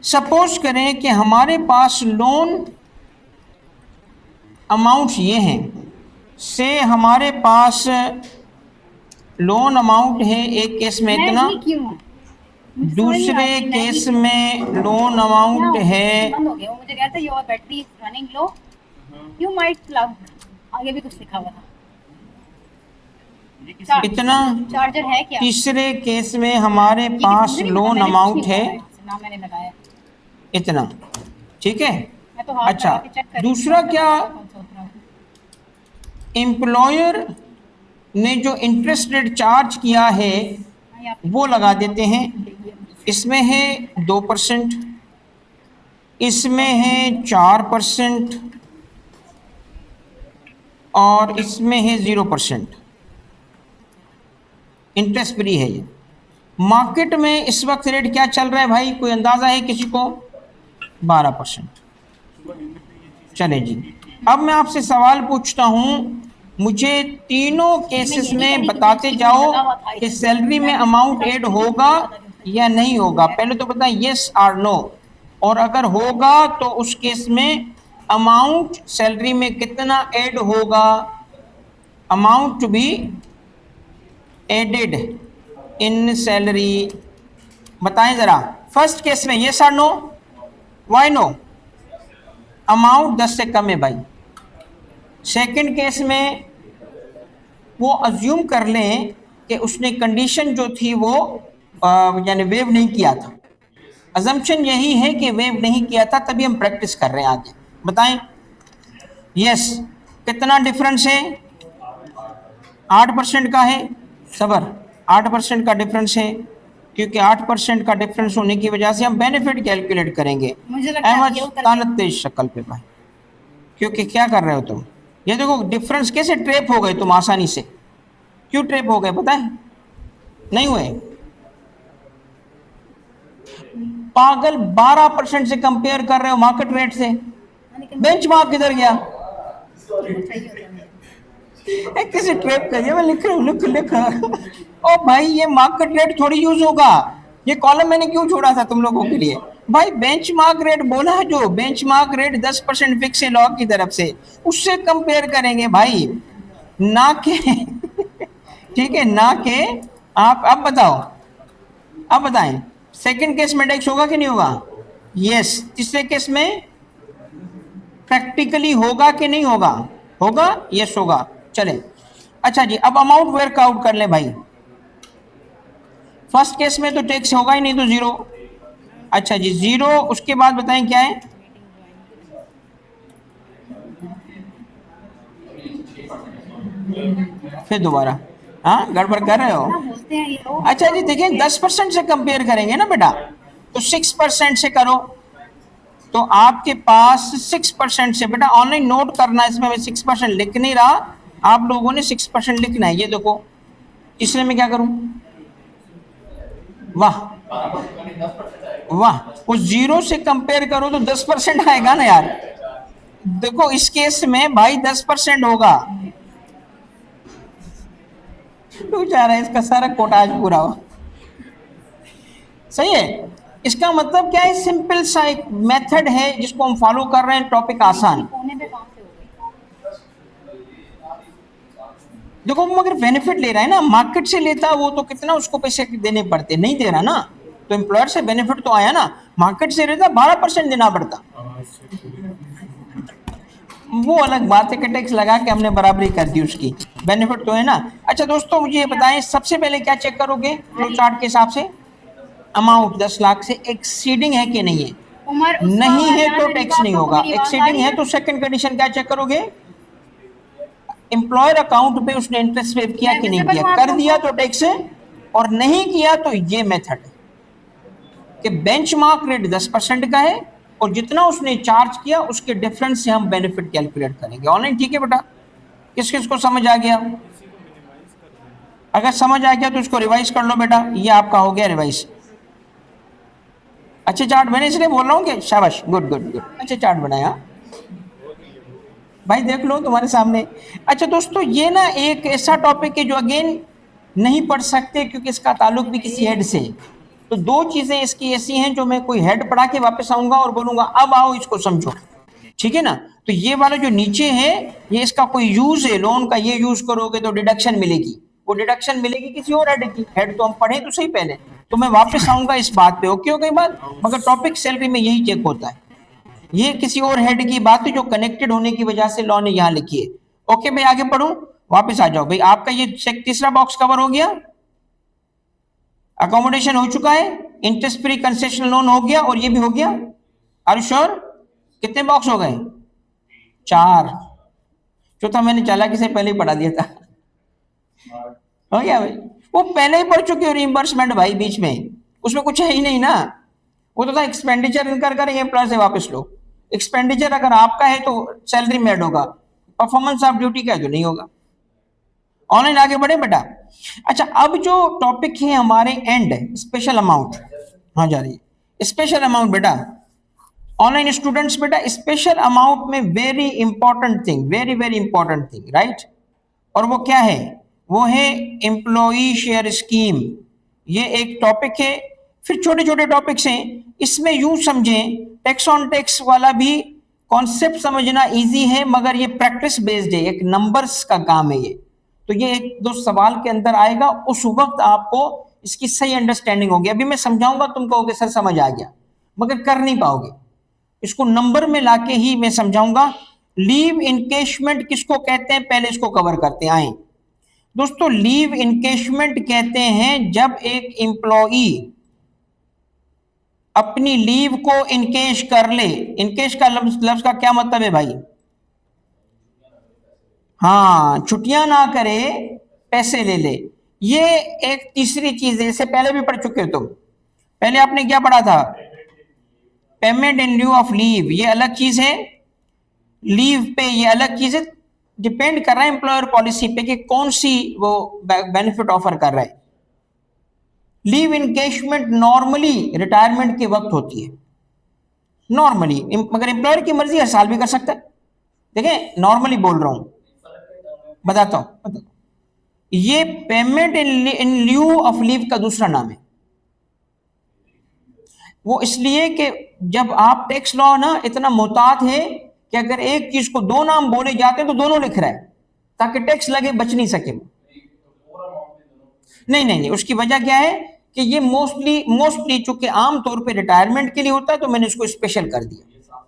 सपोज करें कि हमारे पास लोन अमाउंट ये हैं, से हमारे पास लोन अमाउंट है एक केस में इतना, दूसरे केस में लोन अमाउंट है, मुझे कहता है your battery is running low, you might plug, आगे भी कुछ लिखा हुआ था इतना। चार्जर है क्या? तीसरे केस में हमारे पास लोन अमाउंट है मैंने लगाया इतना, ठीक है। अच्छा, दूसरा क्या, एम्प्लॉयर ने जो इंटरेस्ट रेट चार्ज किया है वो लगा देते हैं। इसमें है 2%, इसमें है 4%, और इसमें है 0%। इंटरेस्ट फ्री है ये। मार्केट में इस वक्त रेट क्या चल रहा है भाई, कोई अंदाजा है किसी को? 12%। चले जी, अब मैं आपसे सवाल पूछता हूं, मुझे तीनों केसेस में बताते जाओ कि सैलरी में अमाउंट ऐड होगा या नहीं होगा। पहले तो बताएं यस और नो, और अगर होगा तो उस केस में अमाउंट सैलरी में कितना ऐड होगा, amount to be added in salary. बताएं जरा, फर्स्ट केस में यस और नो, व्हाई नो? अमाउंट 10 से कम है भाई। सेकंड केस में वो अज्यूम कर लें कि उसने कंडीशन जो थी वो यानी वेव नहीं किया था। अजम्पशन यही है कि वेव नहीं किया था, तभी हम प्रैक्टिस कर रहे हैं आगे। बताएं। यस, कितना डिफरेंस है? 8% का है। सबर, 8% का डिफरेंस है, क्योंकि 8% का डिफरेंस होने की वजह से हम बेनिफिट कैलकुलेट करेंगे। मुझे लगता है अहमद ये उत्तर तानत तेज शक्ल पे भाई, क्योंकि क्या कर रहे हो तुम? ये देखो डिफरेंस, कैसे ट्रैप हो गए तुम आसानी से। क्यों ट्रैप हो गए पता है? नहीं हुए पागल, 12% से कंपेयर कर रहे हो मार्केट रेट से। बेंचमार्क किधर गया? किसी ट्रैप कर दिया। मैं लिख रहा हूँ, लिख ओ भाई, ये मार्केट रेट थोड़ी यूज होगा। ये कॉलम मैंने क्यों छोड़ा था तुम लोगों के लिए भाई? बेंचमार्क रेट बोला है, जो बेंचमार्क रेट 10% फिक्स है लॉग की तरफ से, उससे कंपेयर करेंगे भाई, ना के ठीक है, ना के आप। अब बताओ, अब बताएं, सेकंड केस में टैक्स होगा कि नहीं होगा? यस। तीसरे केस में प्रैक्टिकली होगा कि नहीं होगा? होगा, यस होगा। चले, अच्छा जी, अब अमाउंट वर्कआउट कर ले भाई। फर्स्ट केस में तो टैक्स होगा ही नहीं, तो जीरो। अच्छा जी, जीरो। उसके बाद बताएं क्या है? फिर दोबारा, हाँ गड़बड़ कर रहे हो। बोलते हैं ये लोग। अच्छा जी, देखिए 10% से कंपेयर करेंगे ना बेटा, तो 6% से करो, तो आपके पास 6% से, बेटा ऑनलाइन नोट करना, इसमें मैं 6% लिख नहीं रहा, आप लोगों ने 6% लिखना है। ये देखो, इसलिए मैं क्या करूं? वाह वाह, उस जीरो से कंपेयर करो तो 10% आएगा ना यार। देखो इस केस में भाई 10% होगा। तू चाह रहा है इसका सारा कोटा आज पूरा हो। सही है। इसका मतलब क्या है? सिंपल सा एक मेथड है जिसको हम फॉलो कर रहे हैं, टॉपिक आसान। कोने पे कहाँ से होगी? देखो वो अगर बेनिफिट ले रहा है ना, मार्केट से लेता वो तो कितना उसको पैसे देने पड़ते, नहीं दे रहा ना, तो एम्प्लॉयर से बेनिफिट तो आया ना। मार्केट से लेता 12% देना पड़ता, वो अलग बात है कि टैक्स लगा के हमने बराबरी कर दी उसकी, बेनिफिट तो है ना। अच्छा दोस्तों, मुझे ये बताएं, सबसे पहले क्या चेक करोगे फ्लो चार्ट के हिसाब से? अमाउंट 10 लाख से एक्सीडिंग है कि नहीं है। उमर, नहीं है तो तरीका टैक्स नहीं आपको होगा। मेरी आवाज आ एक्सीडिंग रही है तो सेकंड कंडीशन क्या चेक करोगे? एम्प्लॉयर अकाउंट पे उसने इंटरेस्ट सेव किया कि नहीं किया। कर दिया तो टैक्स है, और नहीं किया तो ये मेथड है कि बेंचमार्क रेट 10% का है, और जितना उसने चार्ज किया उसके डिफरेंस से हम बेनिफिट कैलकुलेट करेंगे ऑनलाइन। ठीक है बेटा, किस किस को समझ आ गया? अगर समझ आ गया तो इसको रिवाइज कर लो बेटा, ये आपका हो गया रिवाइज। अच्छे चार्ट बने, इसलिए बोल रहा हूँ कि शाबाश, गुड गुड गुड, अच्छे चार्ट बनाया भाई, देख लो तुम्हारे सामने। अच्छा दोस्तों, ये ना एक ऐसा टॉपिक है जो अगेन नहीं पढ़ सकते, क्योंकि इसका ताल्लुक भी किसी हेड से। तो दो चीजें इसकी ऐसी हैं जो मैं कोई हेड पढ़ा के वापस आऊंगा और बोलूंगा अब आओ इसको समझो, ठीक है ना। तो ये वाला जो नीचे है, ये इसका कोई यूज है लोन का, ये यूज करोगे तो डिडक्शन मिलेगी, वो डिडक्शन मिलेगी किसी और हेड की। हेड तो हम पढ़े तो सही पहले, तो मैं वापस आऊंगा इस बात पे, ओके हो गई बात। मगर टॉपिक सैलरी में यही चेक होता है, ये किसी और हेड की बात है जो कनेक्टेड होने की वजह से लॉ ने यहां लिखी है। ओके भाई, आगे बढ़ो, वापस आ जाओ भाई। आपका ये तीसरा बॉक्स कवर हो गया, अकोमोडेशन हो चुका है, इंटरेस्ट फ्री कंसेशन लोन हो गया, और ये भी हो गया। Are you sure? कितने बॉक्स हो गए? 4। चौथा मैंने चालाकी से पहले ही पढ़ा दिया था। हो गया भाई, वो पहले ही पढ़ चुके हो रिइंबर्समेंट भाई, बीच में उसमें कुछ है ही नहीं ना। वो तो था एक्सपेंडिचर इनकर करेंगे प्लस से वापस लो। एक्सपेंडिचर अगर आपका है तो सैलरी में ऐड होगा, परफॉर्मेंस ऑफ ड्यूटी का है तो नहीं होगा। ऑनलाइन आगे बढ़े बेटा। अच्छा, अब जो टॉपिक है हमारे एंड, स्पेशल अमाउंट। हाँ जा रही है स्पेशल अमाउंट बेटा। ऑनलाइन स्टूडेंट्स बेटा, स्पेशल अमाउंट में very important thing, very very important thing, right. और वो क्या है? वो है एम्प्लॉई शेयर स्कीम। ये एक टॉपिक है। फिर छोटे छोटे टॉपिक्स हैं, इसमें यूं समझें, टैक्स ऑन टैक्स वाला भी कॉन्सेप्ट समझना इजी है, मगर ये प्रैक्टिस बेस्ड है, एक नंबर्स का काम है ये। तो ये एक दो सवाल के अंदर आएगा, उस वक्त आपको इसकी सही अंडरस्टैंडिंग होगी। अभी मैं समझाऊंगा, तुम कहोगे सर समझ आ गया, मगर कर नहीं पाओगे। इसको नंबर में लाके ही मैं समझाऊंगा। लीव इनकेशमेंट किसको कहते हैं, पहले इसको कवर करते हैं। आए, दोस्तों लीव इनकेशमेंट कहते हैं जब एक एम्प्लॉई अपनी लीव को इनकेश कर ले। इनकेश का लफ्ज का क्या मतलब है भाई? हाँ, छुट्टियां ना करे, पैसे ले ले। ये एक तीसरी चीज है, इससे पहले भी पढ़ चुके हो तुम। पहले आपने क्या पढ़ा था? Payment in lieu of leave, ये अलग चीज है। लीव पे ये अलग चीज है। डिपेंड कर रहा है एम्प्लॉयर पॉलिसी पे कि कौन सी वो बेनिफिट ऑफर कर रहा है। लीव इनकेशमेंट नॉर्मली रिटायरमेंट के वक्त होती है, नॉर्मली, मगर एम्प्लॉयर की मर्जी हर साल भी कर सकता है। देखें, नॉर्मली बोल रहा हूं, बताता हूं। ये payment in lieu of leave का दूसरा नाम है। वो इसलिए कि जब आप टैक्स लॉ ना इतना मोहतात है कि अगर एक चीज को दो नाम बोले जाते हैं तो दोनों लिख रहा है ताकि टैक्स लगे, बच नहीं सके। नहीं, उसकी वजह क्या है कि ये मोस्टली चूंकि आमतौर पे रिटायरमेंट के लिए होता है तो मैंने इसको स्पेशल कर दिया।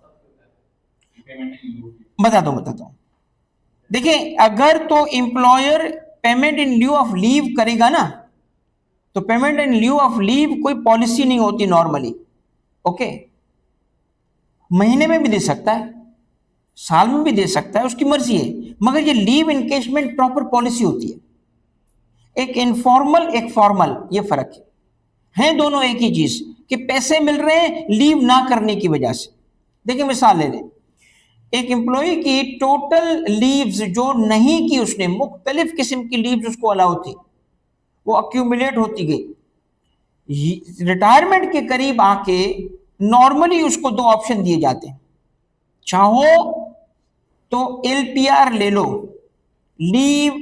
बताता हूं। देखिए, अगर तो employer payment in lieu of leave करेगा ना, तो payment in lieu of leave कोई पॉलिसी नहीं होती नॉर्मली। ओके, महीने में भी दे सकता है, साल में भी दे सकता है, उसकी मर्जी है। मगर ये लीव इनकेशमेंट प्रॉपर पॉलिसी होती है। एक इनफॉर्मल, एक फॉर्मल, ये फर्क है दोनों एक ही चीज कि पैसे मिल रहे हैं लीव ना करने की वजह से। देखिए, मिसाल ले लें, एक एम्प्लॉय की टोटल लीव्स जो नहीं की उसने, मुख्तलिफ किस्म की लीव्स उसको अलाउ थी, वो अक्यूमुलेट होती गई। रिटायरमेंट के करीब आके नॉर्मली उसको दो ऑप्शन दिए जाते हैं। चाहो तो LPR ले लो, leave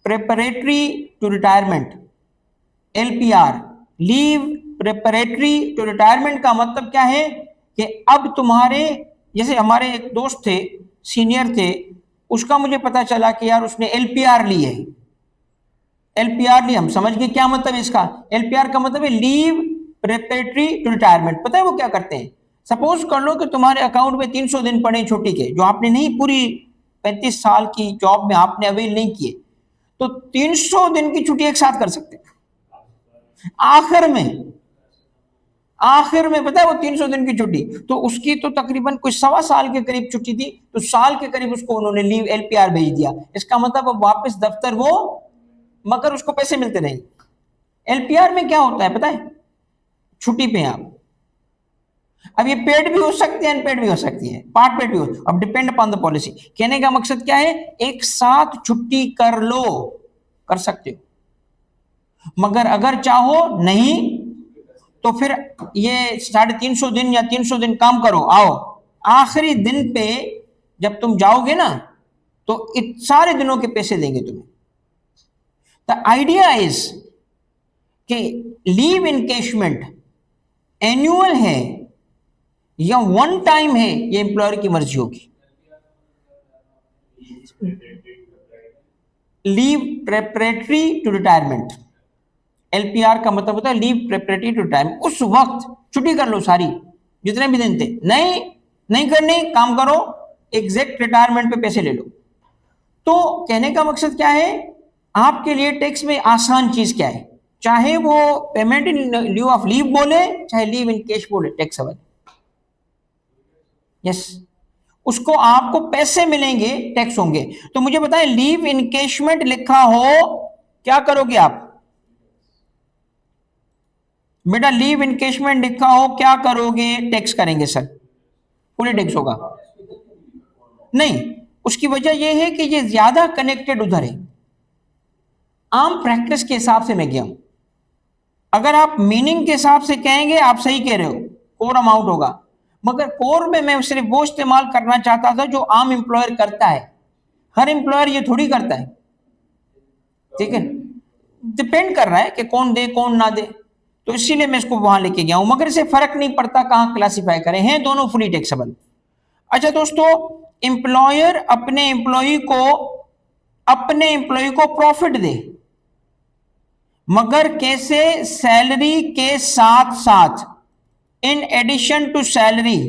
preparatory to retirement. LPR, leave preparatory to retirement का मतलब क्या है कि अब तुम्हारे, जैसे हमारे एक दोस्त थे, सीनियर थे, उसका मुझे पता चला कि यार उसने LPR ली है। LPR ली, हम समझ गए क्या मतलब है इसका। LPR का मतलब है लीव प्रेपरेटरी टू रिटायरमेंट। पता है वो क्या करते हैं? सपोज कर लो कि तुम्हारे अकाउंट में 300 दिन पड़े छुट्टी के, जो आपने नहीं, पूरी 35 साल की जॉब में आपने अवेल नहीं किए, तो 300 दिन की छुट्टी एक साथ कर सकते हैं। आखिर में पता है वो 300 दिन की छुट्टी, तो उसकी तो तकरीबन कोई 1.25 साल के करीब छुट्टी थी, तो साल के करीब उसको उन्होंने लीव LPR भेज दिया। इसका मतलब अब वापस दफ्तर वो, मगर उसको पैसे मिलते नहीं। LPR में क्या होता है पता है? छुट्टी पे आप, अब ये पेड भी हो सकती है, अनपेड भी हो सकती है, पार्ट पेड भी हो, अब डिपेंड अपॉन द पॉलिसी। कहने का मकसद क्या है? एक साथ छुट्टी कर लो, कर सकते हो, मगर अगर चाहो नहीं तो फिर ये 350 दिन या 300 दिन काम करो, आओ आखिरी दिन पे जब तुम जाओगे ना तो सारे दिनों के पैसे देंगे तुम्हें। द आइडिया इज कि लीव इनकेशमेंट एनुअल है या वन टाइम है, ये एम्प्लॉयर की मर्जी होगी। Leave preparatory to retirement, LPR का मतलब होता है लीव प्रेपरेटरी टू रिटायरमेंट। उस वक्त छुट्टी कर लो सारी, जितने भी दिन थे, नहीं करनी, काम करो, एग्जैक्ट रिटायरमेंट पे पैसे ले लो। तो कहने का मकसद क्या है, आपके लिए टैक्स में आसान चीज क्या है, चाहे वो payment in lieu of leave बोले, चाहे लीव इन कैश बोले, टैक्स अवेल। यस, उसको आपको पैसे मिलेंगे, टैक्स होंगे। तो मुझे बताएं, लीव इनकेशमेंट लिखा हो, क्या करोगे आप बेटा? लीव इनकेशमेंट लिखा हो, क्या करोगे? टैक्स करेंगे सर, पूरे टैक्स होगा। नहीं, उसकी वजह यह है कि ये ज्यादा कनेक्टेड उधर है। आम प्रैक्टिस के हिसाब से मैं गया हूं, अगर आप मीनिंग के हिसाब से कहेंगे, आप सही कह रहे हो, कोर अमाउंट होगा, मगर कोर में मैं सिर्फ वो इस्तेमाल करना चाहता था जो आम एम्प्लॉयर करता है। हर एम्प्लॉयर ये थोड़ी करता है, ठीक है, डिपेंड कर रहा है कि कौन दे कौन ना दे, तो इसीलिए मैं इसको वहां लेके गया हूं। मगर इसे फर्क नहीं पड़ता कहां क्लासिफाई करें, हैं दोनों फुली टैक्सेबल। अच्छा दोस्तों, एम्प्लॉयर अपने एम्प्लॉय को प्रॉफिट दे, मगर कैसे? सैलरी के साथ साथ, इन एडिशन टू सैलरी।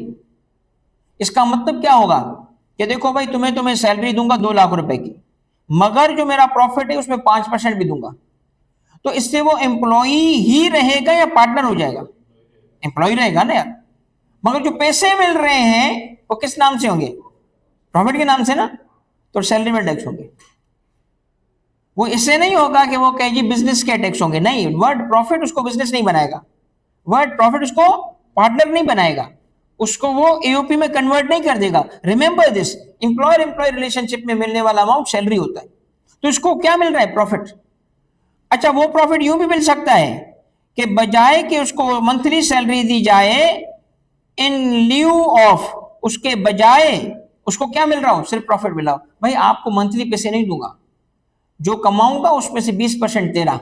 इसका मतलब क्या होगा कि देखो भाई, तुम्हें सैलरी दूंगा 2 लाख रुपए की, मगर जो मेरा प्रॉफिट है उसमें 5% भी दूंगा। तो इससे वो एम्प्लॉई ही रहेगा या पार्टनर हो जाएगा? एम्प्लॉय रहेगा ना यार। मगर जो पैसे मिल रहे हैं वो किस नाम से होंगे? प्रॉफिट के नाम से ना। तो सैलरी में टैक्स होंगे। वो इससे नहीं होगा कि वो कहे जी बिजनेस के टैक्स होंगे, नहीं, वर्ड प्रॉफिट उसको बिजनेस नहीं बनाएगा, वर्ड प्रॉफिट उसको पार्टनर नहीं बनाएगा, उसको वो एओपी में कन्वर्ट नहीं कर देगा। Remember this, employer employ relationship में मिलने वाला अमाउंट सैलरी होता है। तो इसको क्या मिल रहा है? प्रॉफिट। अच्छा, वो प्रॉफिट यूं भी मिल सकता है कि बजाय कि उसको मंथली सैलरी दी जाए, इन ल्यू ऑफ, उसके बजाय उसको क्या मिल रहा हो? सिर्फ प्रॉफिट मिला हो। भाई आपको मंथली पैसे नहीं दूंगा, जो कमाऊंगा उसमें से 20% तेरा,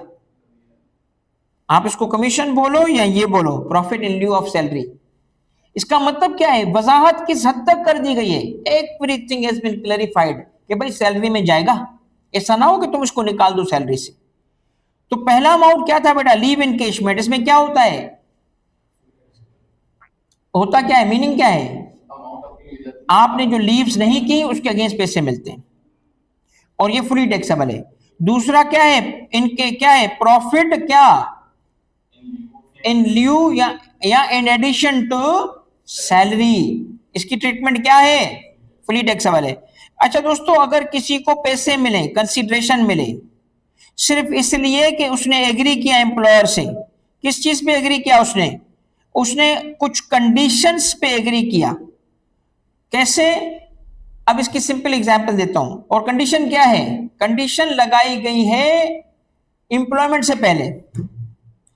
आप इसको कमीशन बोलो या ये बोलो, profit in lieu of salary. इसका मतलब क्या है? वजाहत किस हद तक कर दी गई है? एवरीथिंग हैज बीन क्लैरिफाइड कि भाई सैलरी में जाएगा, ऐसा ना हो कि तुम इसको निकाल दो सैलरी से। तो पहला अमाउंट क्या था बेटा? Leave encashment. इसमें क्या होता है? होता क्या है? मीनिंग क्या है? आपने जो लीव्स नहीं की उसके अगेंस्ट पैसे मिलते हैं और ये फुली टैक्सेबल है। दूसरा क्या है इनके? क्या है? प्रॉफिट क्या? इन ल्यू या इन एडिशन टू सैलरी। इसकी ट्रीटमेंट क्या है? फुली टैक्सेबल है। अच्छा दोस्तों, अगर किसी को पैसे मिले, कंसीडरेशन मिले, सिर्फ इसलिए कि उसने एग्री किया एम्प्लॉयर से, किस चीज पे एग्री किया? उसने कुछ कंडीशंस पे एग्री किया। कैसे? अब इसकी सिंपल एग्जांपल देता हूं। और कंडीशन क्या है? कंडीशन लगाई गई है एम्प्लॉयमेंट से पहले।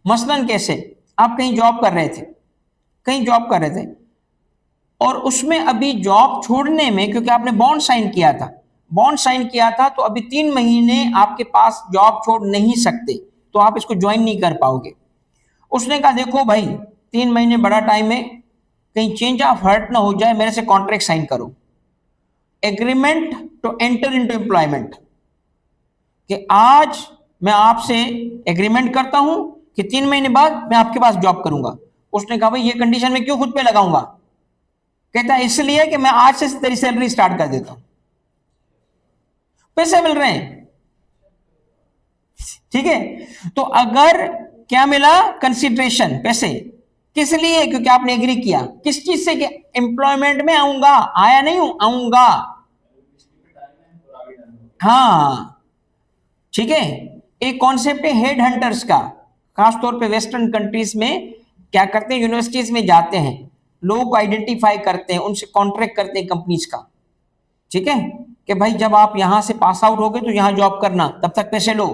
मसलन कैसे? आप कहीं जॉब कर रहे थे और उसमें अभी जॉब छोड़ने में, क्योंकि आपने बॉन्ड साइन किया था, तो अभी 3 महीने आपके पास जॉब छोड़ नहीं सकते, तो आप इसको ज्वाइन नहीं कर पाओगे। उसने कहा देखो भाई 3 महीने बड़ा टाइम है, कहीं चेंज ऑफ हार्ट ना हो जाए, मेरे से कॉन्ट्रैक्ट साइन करो, agreement to enter into employment, कि आज मैं आपसे एग्रीमेंट करता हूं कि 3 महीने बाद मैं आपके पास जॉब करूंगा। उसने कहा भाई ये कंडीशन मैं क्यों खुद पे लगाऊंगा? कहता है इसलिए कि मैं आज से तेरी सैलरी स्टार्ट कर देता हूं, पैसे मिल रहे हैं, ठीक है। तो अगर क्या मिला? कंसीडरेशन, पैसे। किस लिए? क्योंकि आपने एग्री किया किस चीज से? कि एम्प्लॉयमेंट में आऊंगा, आया नहीं हूं, आऊंगा। हाँ, ठीक है। एक कॉन्सेप्ट है हेड हंटर्स का, खासतौर पे वेस्टर्न कंट्रीज में क्या करते हैं, यूनिवर्सिटीज में जाते हैं, लोगों को आइडेंटिफाई करते हैं, उनसे कॉन्ट्रैक्ट करते हैं कंपनीज का, ठीक है, कि भाई जब आप यहां से पास आउट हो गए तो यहां जॉब करना, तब तक पैसे लो।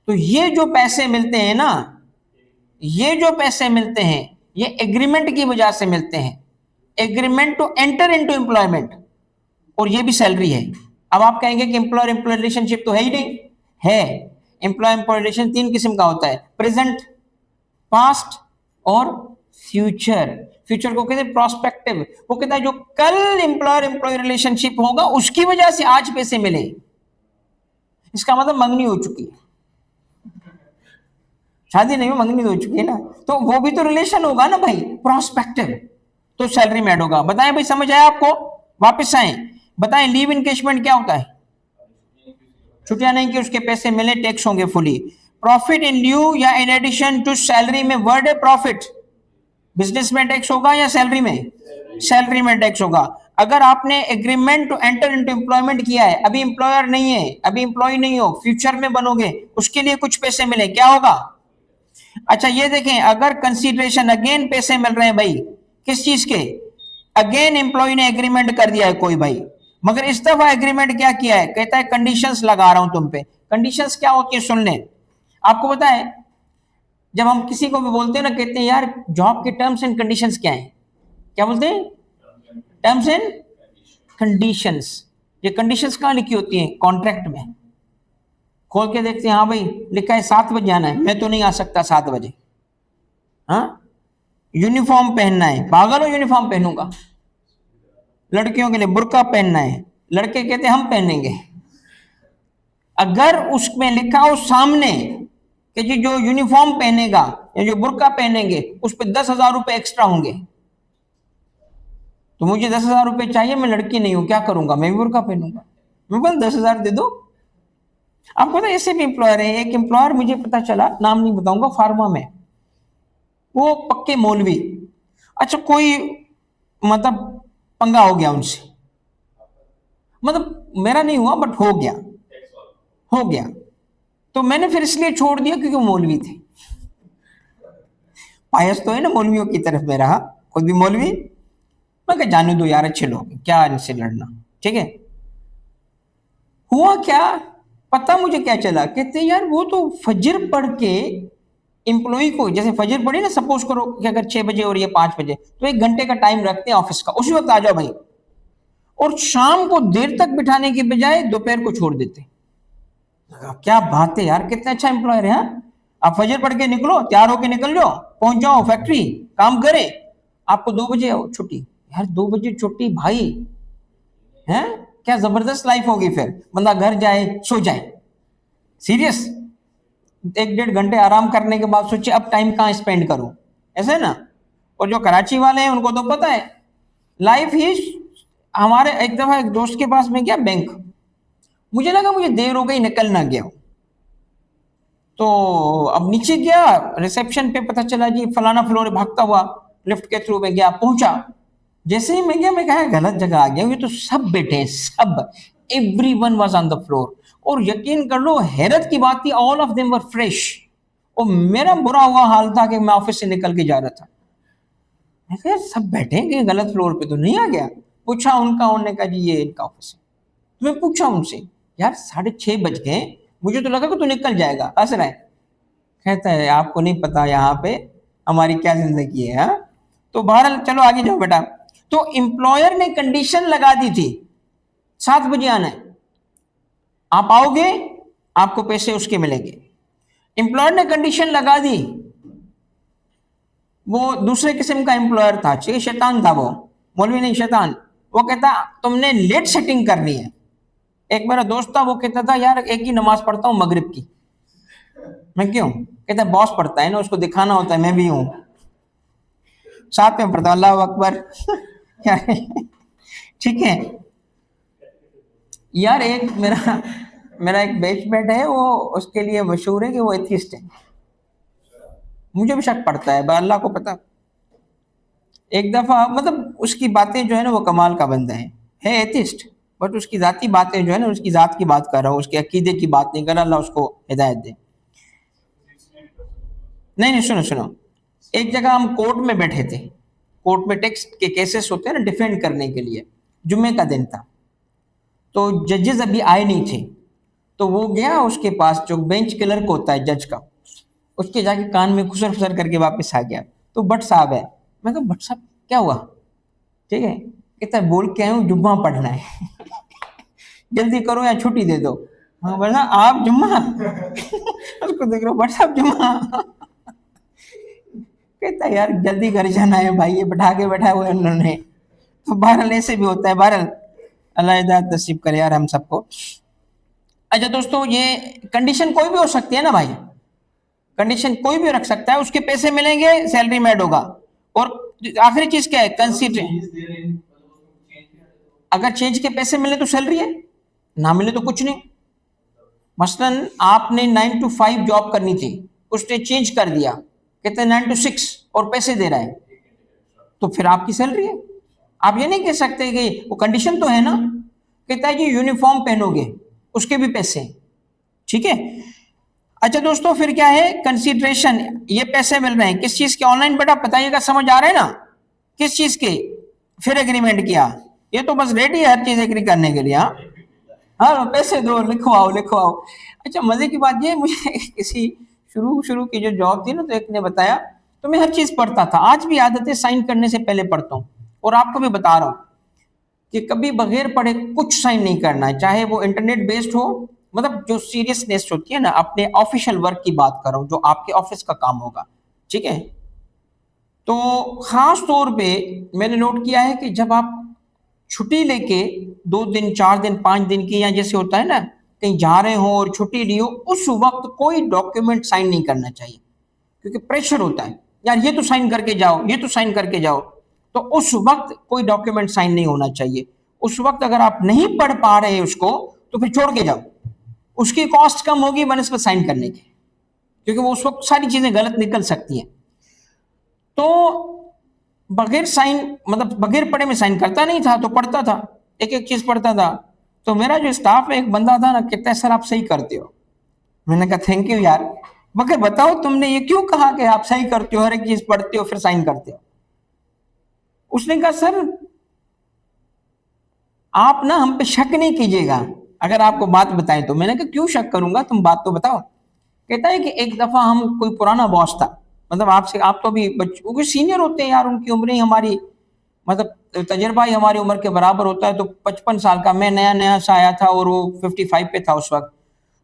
तो ये जो पैसे मिलते हैं ना, ये जो पैसे मिलते हैं, ये एग्रीमेंट की वजह से मिलते हैं, agreement to enter into employment, और ये भी सैलरी है। अब आप कहेंगे कि एम्प्लॉयर एम्प्लॉय रिलेशनशिप तो है ही नहीं। है। एम्प्लॉय एम्प्लॉय रिलेशन 3 किस्म का होता है, प्रेजेंट, पास्ट और फ्यूचर। फ्यूचर को कहते हैं प्रोस्पेक्टिव। वो कहता है जो कल एम्प्लॉयर एम्प्लॉय रिलेशनशिप होगा उसकी वजह से आज पैसे मिले, इसका मतलब मंगनी हो चुकी है, शादी नहीं हो, मंगनी हो चुकी है ना, तो वो भी तो रिलेशन होगा ना भाई, प्रोस्पेक्टिव, तो सैलरी में ऐड होगा। बताएं भाई, समझ आया आपको? वापस आए, बताएं लीव इनकेशमेंट क्या होता है? छुट्टियां नहीं कि उसके पैसे मिले, टैक्स होंगे फुली। प्रॉफिट इन ल्यू या इन एडिशन टू सैलरी में वर्ड है प्रॉफिट, बिजनेस में टैक्स होगा या सैलरी में? सैलरी में टैक्स होगा। अगर आपने agreement to enter into employment किया है, अभी एम्प्लॉयर नहीं है, अभी एम्प्लॉय नहीं हो, फ्यूचर में बनोगे, उसके लिए कुछ पैसे मिले, क्या होगा? अच्छा ये देखें, अगर कंसीडरेशन, अगेन पैसे मिल रहे हैं भाई, किस चीज के? अगेन एम्प्लॉय ने एग्रीमेंट कर दिया है कोई भाई, मगर इस दफा एग्रीमेंट क्या किया है? कहता है कंडीशंस लगा रहा हूं तुम पे। कंडीशंस क्या होती है सुन लें। आपको पता है जब हम किसी को भी बोलते हैं ना, कहते हैं यार जॉब के टर्म्स एंड कंडीशंस क्या है? क्या बोलते हैं? Terms and conditions. ये कंडीशंस कहां लिखी होती हैं? कॉन्ट्रैक्ट में। खोल के देखते हैं, हाँ भाई लिखा है 7 बजे आना है, मैं तो नहीं आ सकता 7 बजे। हाँ, यूनिफॉर्म पहनना है, पागल हो, यूनिफॉर्म पहनूंगा। लड़कियों के लिए बुर्का पहनना है, लड़के कहते हैं हम पहनेंगे। अगर उसमें लिखा हो सामने कि जी जो यूनिफॉर्म पहनेगा या जो बुर्का पहनेंगे उस पर 10,000 रुपए एक्स्ट्रा होंगे, तो मुझे 10,000 रुपए चाहिए, मैं लड़की नहीं हूं, क्या करूंगा? मैं भी बुर्का पहनूंगा। मैं बोल 10,000 दे दो, आपको पता है ऐसे भी एम्प्लॉयर है, एक एम्प्लॉयर मुझे पता चला, नाम नहीं बताऊंगा, फार्मा में, वो पक्के मौलवी। अच्छा कोई मतलब पंगा हो गया उनसे, मतलब मेरा नहीं हुआ बट हो गया। तो मैंने फिर इसलिए छोड़ दिया क्योंकि वो मौलवी थे। पायस तो है ना मौलवियों की तरफ में रहा, खुद भी मौलवी। मैं कहा जाने दो यार, अच्छे लोग, क्या इनसे लड़ना, ठीक है। हुआ क्या, पता मुझे क्या चला, कहते यार वो तो फजर पढ़ के एम्प्लॉय को, जैसे फजर पढ़ी ना, सपोज करो कि अगर 6 बजे और ये 5 बजे, तो 1 घंटे का टाइम रखते हैं ऑफिस का, उसी वक्त आ जाओ भाई, और शाम को देर तक बिठाने की बजाय दोपहर को छोड़ देते। क्या बात है यार, कितना अच्छा एम्प्लॉयर है। हाँ? आप फजर पढ़ के निकलो, तैयार होके निकल जाओ, पहुंच जाओ फैक्ट्री, काम करे, आपको 2 बजे छुट्टी। यार 2 बजे छुट्टी भाई, है क्या जबरदस्त लाइफ होगी। फिर बंदा घर जाए, सो जाए, सीरियस 1-1.5 घंटे आराम करने के बाद सोचे अब टाइम कहाँ स्पेंड करूं, ऐसे ना। और जो कराची वाले हैं उनको तो पता है लाइफ ही। हमारे एक दफा एक दोस्त के पास में गया बैंक, मुझे लगा मुझे देर हो गई, निकल ना गया, तो अब नीचे गया रिसेप्शन पे, पता चला जी फलाना फ्लोर, भागता हुआ लिफ्ट के थ्रू में गया, पहुंचा। जैसे ही मैं गया, मैं कहा गलत जगह आ गया, ये तो सब बैठे हैं, सब, everyone was on the floor. और यकीन कर लो हैरत की बात थी, all of them were fresh. और मेरा बुरा हुआ हाल था कि मैं ऑफिस से निकल के जा रहा था, मैं कहा सब बैठे हैं कि गलत फ्लोर पे तो नहीं आ गया। पूछा उनका, उन्होंने कहा जी ये इनका ऑफिस है। तो मैं पूछा उनसे यार 6:30 बज गए, मुझे तो लगा कि तू निकल जाएगा, हंस रहा है। कहता है आपको नहीं पता यहाँ पे हमारी क्या जिंदगी है। हाँ? तो बहरहाल चलो आगे जाओ बेटा। तो एम्प्लॉयर ने कंडीशन लगा दी थी 7 बजे आना है, आप आओगे आपको पैसे उसके मिलेंगे। एम्प्लॉयर ने कंडीशन लगा दी, वो दूसरे किस्म का एम्प्लॉयर था, शैतान था वो, मौलवी नहीं शैतान। वो कहता तुमने लेट सेटिंग करनी है। एक मेरा दोस्त था, वो कहता था यार एक ही नमाज पढ़ता हूँ मगरिब की। मैं क्यों, कहता बॉस पढ़ता है ना, उसको दिखाना होता है मैं भी हूं, साथ में पढ़ता, अल्लाह अकबर। ठीक है यार। एक मेरा मेरा एक बैचमेट है, वो उसके लिए मशहूर है कि वो एथिस्ट है। मुझे भी शक पड़ता है, अल्लाह को पता। एक दफा मतलब उसकी बातें जो है ना, वो कमाल का बंदा है एथिस्ट, बट उसकी जाती बातें जो है ना, उसकी जात की बात कर रहा हूँ, उसके अकीदे की बात नहीं कर रहा, अल्लाह उसको हिदायत दे। नहीं नहीं, सुनो सुनो, एक जगह हम कोर्ट में बैठे थे, कोर्ट में टैक्स के केसेस होते हैं ना, डिफेंड करने के लिए। जुम्मे का दिन था, तो जजेस अभी आए नहीं थे, तो वो गया उसके पास, जो बेंच क्लर्क होता है जज का, उसके जाके कान में खुसर फुसर करके वापस आ गया। तो भट्ट साहब है, मैं कहा भट्ट साहब क्या हुआ, ठीक है। कहता है बोल के आया हूँ जुम्मा पढ़ना है। जल्दी करो या छुट्टी दे दो। हाँ बोला आप जुम्मा। उसको देख रहे हो, भट्ट साहब जुम्मा। कहता है यार जल्दी घर जाना है भाई, ये बैठा के बैठा हुआ है उन्होंने। तो बहरहाल ऐसे भी होता है, बहरहाल अल्लाह हिदायत नसीब करे यार हम सबको। अच्छा दोस्तों, ये कंडीशन कोई भी हो सकती है ना भाई, कंडीशन कोई भी रख सकता है, उसके पैसे मिलेंगे, सैलरी में ऐड होगा। और आखिरी चीज क्या है, कंसीडर, अगर चेंज के पैसे मिले तो सैलरी है, ना मिले तो कुछ नहीं। मसलन आपने 9 to 5 जॉब करनी थी, उसने चेंज कर दिया, कहते हैं 9 to 6 और पैसे दे रहा है, तो फिर आपकी सैलरी है। आप ये नहीं कह सकते कि वो कंडीशन तो है ना, कहता है जी यूनिफॉर्म पहनोगे, उसके भी पैसे, ठीक है। अच्छा दोस्तों, फिर क्या है कंसीडरेशन, ये पैसे मिल रहे हैं किस चीज के, ऑनलाइन बेटा बताइएगा, समझ आ रहा है ना, किस चीज के। फिर एग्रीमेंट किया, ये तो बस रेडी है हर चीज एग्री करने के लिए। हाँ हाँ, पैसे दो, लिखवाओ लिखवाओ। अच्छा मजे की बात ये, मुझे किसी शुरू की जो जॉब थी ना, तो एक ने बताया, तो मैं हर चीज पढ़ता था, आज भी आदत है साइन करने से पहले पढ़ता हूँ, और आपको भी बता रहा हूँ कि कभी बगैर पढ़े कुछ साइन नहीं करना है, चाहे वो इंटरनेट बेस्ड हो, मतलब जो सीरियसनेस होती है ना, अपने ऑफिशियल वर्क की बात कर रहा हूँ, जो आपके ऑफिस का काम होगा, ठीक है। तो खास तौर पे मैंने नोट किया है कि जब आप छुट्टी लेके 2 दिन 4 दिन 5 दिन की, या जैसे होता है ना कहीं जा रहे हो और छुट्टी ली हो, उस वक्त कोई डॉक्यूमेंट साइन नहीं करना चाहिए, क्योंकि प्रेशर होता है यार, ये तो साइन करके जाओ, ये तो साइन करके जाओ। तो उस वक्त कोई डॉक्यूमेंट साइन नहीं होना चाहिए। उस वक्त अगर आप नहीं पढ़ पा रहे उसको, तो फिर छोड़ के जाओ, उसकी कॉस्ट कम होगी बनस्पत साइन करने की, क्योंकि वो उस वक्त सारी चीजें गलत निकल सकती हैं। तो बगैर साइन मतलब बगैर पढ़े में साइन करता नहीं था, तो पढ़ता था, एक एक चीज पढ़ता था। तो मेरा जो स्टाफ में एक बंदा था ना, कहता है सर आप सही करते हो। मैंने कहा थैंक यू यार, मगर बताओ तुमने ये क्यों कहा कि आप सही करते हो, हर एक चीज पढ़ते हो फिर साइन करते हो। उसने कहा सर आप ना हम पे शक नहीं कीजिएगा अगर आपको बात बताएं तो। मैंने कहा क्यों शक करूंगा, तुम बात तो बताओ। कहता है कि एक दफा हम कोई पुराना बॉस था, मतलब आपसे, आप तो अभी क्योंकि सीनियर होते हैं यार, उनकी उम्र ही हमारी मतलब तजर्बा ही हमारी उम्र के बराबर होता है। तो 55 साल का, मैं नया नया सा आया था और वो 55 पे था उस वक्त।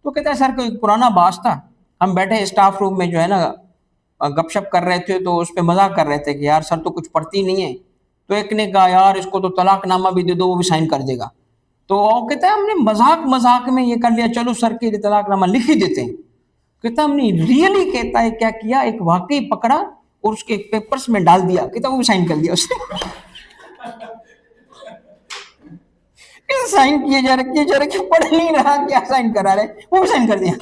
तो कहता है सर कोई पुराना बॉस था, हम बैठे स्टाफ रूम में जो है ना गपशप कर रहे थे, तो उस पर मजाक कर रहे थे कि यार सर तो कुछ पढ़ती नहीं है। तो एक ने कहा यार इसको तो तलाकनामा भी दे दो, वो भी साइन कर देगा। तो वो कहता है हमने मजाक मजाक में ये कर लिया, चलो सर के लिए तलाकनामा लिख ही देते हैं। कहता हमने रियली, कहता है क्या किया, एक वाकई पकड़ा और उसके पेपर्स में डाल दिया। कहता वो भी साइन कर दिया उसने। साइन किए जा रहे पढ़ नहीं रहा, क्या साइन करा रहे, वो भी साइन कर दिया।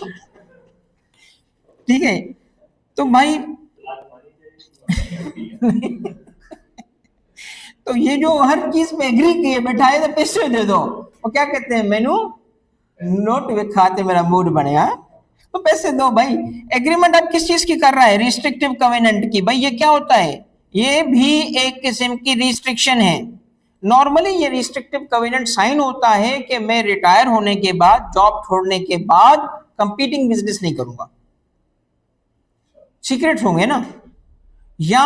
ठीक है, तो भाई तो ये जो हर चीज में एग्री किए बैठाए तो पैसे दे दो, और क्या कहते हैं मेनू नोट वे खाते मेरा मूड बने, तो पैसे दो भाई। एग्रीमेंट आप किस चीज की कर रहा है, रिस्ट्रिक्टिव कवेनेंट की। भाई ये क्या होता है, ये भी एक किस्म की रिस्ट्रिक्शन है। नॉर्मली ये रिस्ट्रिक्टिव कवेनेंट साइन होता है कि मैं रिटायर होने के बाद, जॉब छोड़ने के बाद कंपीटिंग बिजनेस नहीं करूंगा, सीक्रेट होंगे ना, या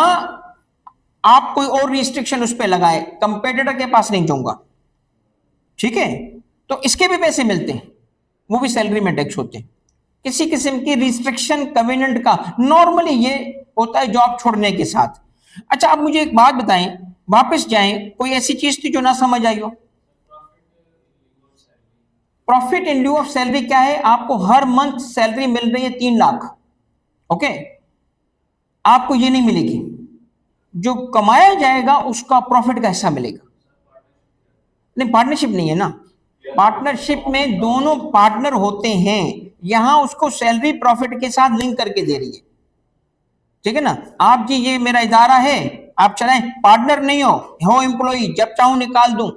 आप कोई और रिस्ट्रिक्शन उस पर लगाए, कंपेटिटर के पास नहीं जाऊंगा। ठीक है, तो इसके भी पैसे मिलते हैं, वो भी सैलरी में टैक्स होते हैं। किसी किस्म की रिस्ट्रिक्शन कवेनेंट का नॉर्मली ये होता है जॉब छोड़ने के साथ। अच्छा अब मुझे एक बात बताएं, वापस जाएं, कोई ऐसी चीज थी जो ना समझ आई हो? Profit in lieu of salary क्या है? आपको हर मंथ सैलरी मिल रही है 3 लाख, ओके, आपको ये नहीं मिलेगी, जो कमाया जाएगा उसका प्रॉफिट का हिस्सा मिलेगा। नहीं, पार्टनरशिप नहीं है ना, पार्टनरशिप में दोनों पार्टनर होते हैं, यहां उसको सैलरी प्रॉफिट के साथ लिंक करके दे रही है। ठीक है ना, आप जी ये मेरा इदारा है, आप चलाएं, पार्टनर नहीं हो एम्प्लॉई, जब चाहूं निकाल दूं,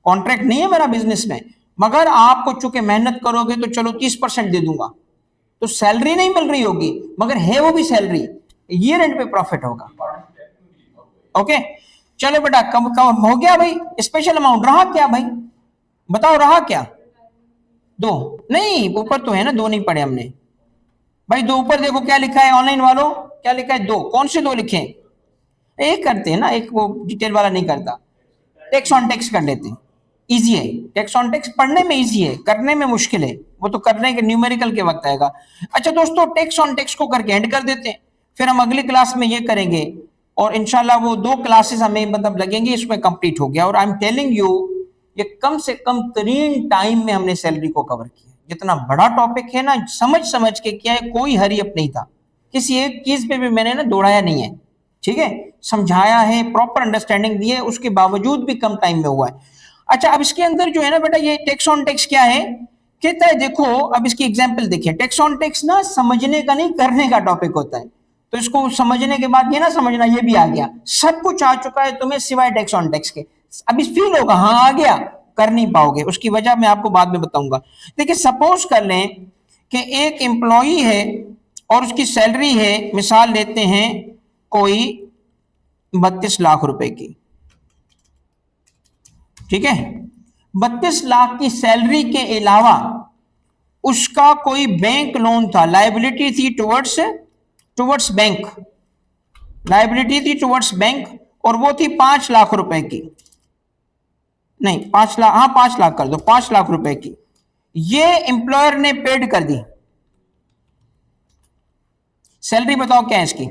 कॉन्ट्रैक्ट नहीं है मेरा बिजनेस में, मगर आपको चूंकि मेहनत करोगे तो चलो 30% दे दूंगा, तो सैलरी नहीं मिल रही होगी मगर है वो भी सैलरी, ईयर एंड पे प्रॉफिट होगा। ओके चलो बेटा, कम कम हो गया भाई, स्पेशल अमाउंट रहा क्या भाई, बताओ रहा क्या? 2 नहीं, ऊपर तो है ना, 2 नहीं पढ़े हमने भाई। 2 ऊपर देखो क्या लिखा है, ऑनलाइन वालों क्या लिखा है, 2, कौन से 2 लिखे? एक करते हैं ना, एक वो डिटेल वाला नहीं करता, टेक्स ऑन टेक्स कर लेते हैं, इजी है। टेक्स ऑन टेक्स पढ़ने में इजी है, करने में मुश्किल है, वो तो करने के न्यूमेरिकल के वक्त आएगा। अच्छा दोस्तों, टेक्स ऑन टेक्स को करके एंड कर देते हैं, फिर हम अगली क्लास में ये करेंगे, और इंशाल्लाह वो 2 क्लासेस हमें मतलब लगेंगी, इसमें कंप्लीट हो गया। और आई एम टेलिंग यू, ये कम से कम 3 टाइम में हमने सैलरी को कवर किया। जितना बड़ा टॉपिक है ना, समझ समझ के किया है, कोई हरी अप नहीं था, किसी एक चीज पे भी मैंने ना दौड़ाया नहीं है। ठीक है, समझाया है, प्रॉपर अंडरस्टैंडिंग दी है, उसके बावजूद भी कम टाइम में हुआ है। अच्छा अब इसके अंदर जो है ना बेटा, ये टेक्स ऑन टेक्स क्या है, कहता है देखो, अब इसकी एग्जांपल देखिए। टेक्स ऑन टेक्स ना समझने का नहीं, करने का टॉपिक होता है, तो इसको समझने के बाद ये ना समझना ये भी आ गया, सब कुछ आ चुका है तुम्हें सिवाय टेक्स ऑन टेक्स के। अभी फील होगा हाँ आ गया, कर नहीं पाओगे, उसकी वजह मैं आपको बाद में बताऊंगा। देखिए सपोज कर लें कि एक एम्प्लॉई है और उसकी सैलरी है, मिसाल लेते हैं कोई 32 लाख रुपए की। ठीक है, 32 लाख की सैलरी के अलावा उसका कोई बैंक लोन था, लायबिलिटी थी टुवर्ड्स बैंक, लायबिलिटी थी टुवर्ड्स बैंक, और वो थी 5 लाख रुपए की, नहीं 5 लाख, हाँ 5 लाख कर दो, 5 लाख रुपए की, ये एम्प्लॉयर ने पेड कर दी। सैलरी बताओ क्या है इसकी,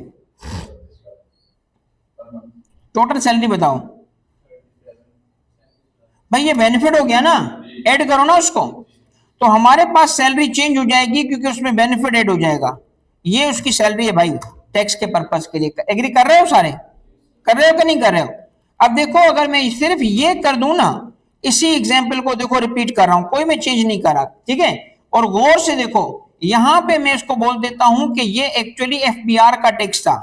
टोटल सैलरी बताओ भाई, ये बेनिफिट हो गया ना, ऐड करो ना उसको, तो हमारे पास सैलरी चेंज हो जाएगी क्योंकि उसमें बेनिफिट ऐड हो जाएगा। ये उसकी सैलरी है भाई, टैक्स के पर्पस के लिए। एग्री कर रहे हो सारे, कर रहे हो कि नहीं कर रहे हो? अब देखो, अगर मैं सिर्फ ये कर दूं ना, इसी एग्जाम्पल को देखो रिपीट कर रहा हूं, कोई मैं चेंज नहीं कर रहा, ठीक है, और गौर से देखो, यहां पे मैं इसको बोल देता हूं कि ये एक्चुअली एफबीआर का टैक्स था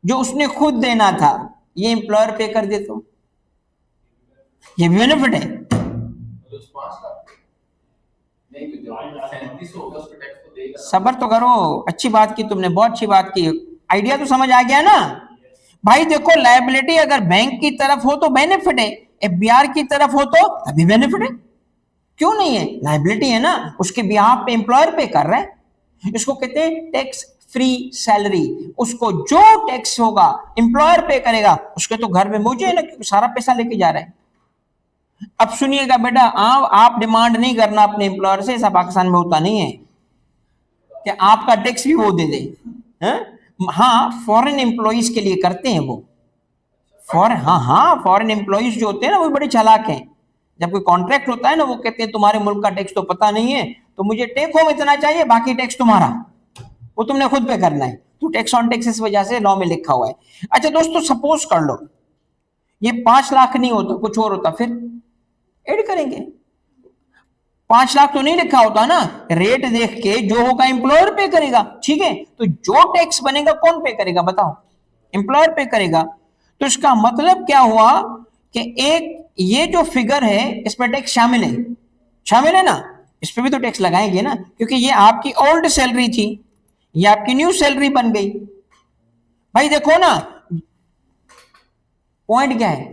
जो उसने खुद देना था, ये एम्प्लॉयर पे कर दे तो ये भी बेनिफिट है। सबर तो करो, अच्छी बात की तुमने, बहुत अच्छी बात की, आइडिया तो समझ आ गया ना भाई। देखो लायबिलिटी अगर बैंक की तरफ हो तो बेनिफिट है, एफबीआर की तरफ हो तो अभी बेनिफिट है, क्यों नहीं है? लायबिलिटी है ना, उसके बिहाफ पे एम्प्लॉयर पे कर रहा है, इसको कहते हैं टैक्स फ्री सैलरी। उसको जो टैक्स होगा एम्प्लॉयर पे करेगा, उसके तो घर में मुझे है ना, सारा पैसा लेके जा रहा है। अब सुनिएगा बेटा, आप डिमांड नहीं करना अपने एम्प्लॉयर से, ऐसा पाकिस्तान में होता नहीं है कि आपका टैक्स भी वो दे दे। हाँ, फॉरेन एम्प्लॉइज के लिए करते हैं वो, फॉरेन एम्प्लॉइज जो होते हैं ना वो बड़े चालाक हैं। जब कोई कॉन्ट्रैक्ट होता है ना, वो कहते हैं तुम्हारे मुल्क का टैक्स तो पता नहीं है, तो मुझे टेक होम इतना चाहिए, बाकी टैक्स तुम्हारा, वो तुमने खुद पे करना है। तो टैक्स ऑन टैक्स इस वजह से लॉ में लिखा हुआ है। अच्छा दोस्तों, सपोज कर लो ये 5 लाख नहीं होता, कुछ और होता, फिर ऐड करेंगे। 5 लाख तो नहीं लिखा होता ना, रेट देख के जो होगा एम्प्लॉयर पे करेगा, ठीक है। तो जो टैक्स बनेगा कौन पे करेगा बताओ? एम्प्लॉयर पे करेगा। तो इसका मतलब क्या हुआ कि एक ये जो फिगर है इसमें टैक्स शामिल है ना, इस पे भी तो टैक्स लगाएंगे ना, क्योंकि ये आपकी ओल्ड सैलरी थी, ये आपकी न्यू सैलरी बन गई। भाई देखो ना, पॉइंट क्या है?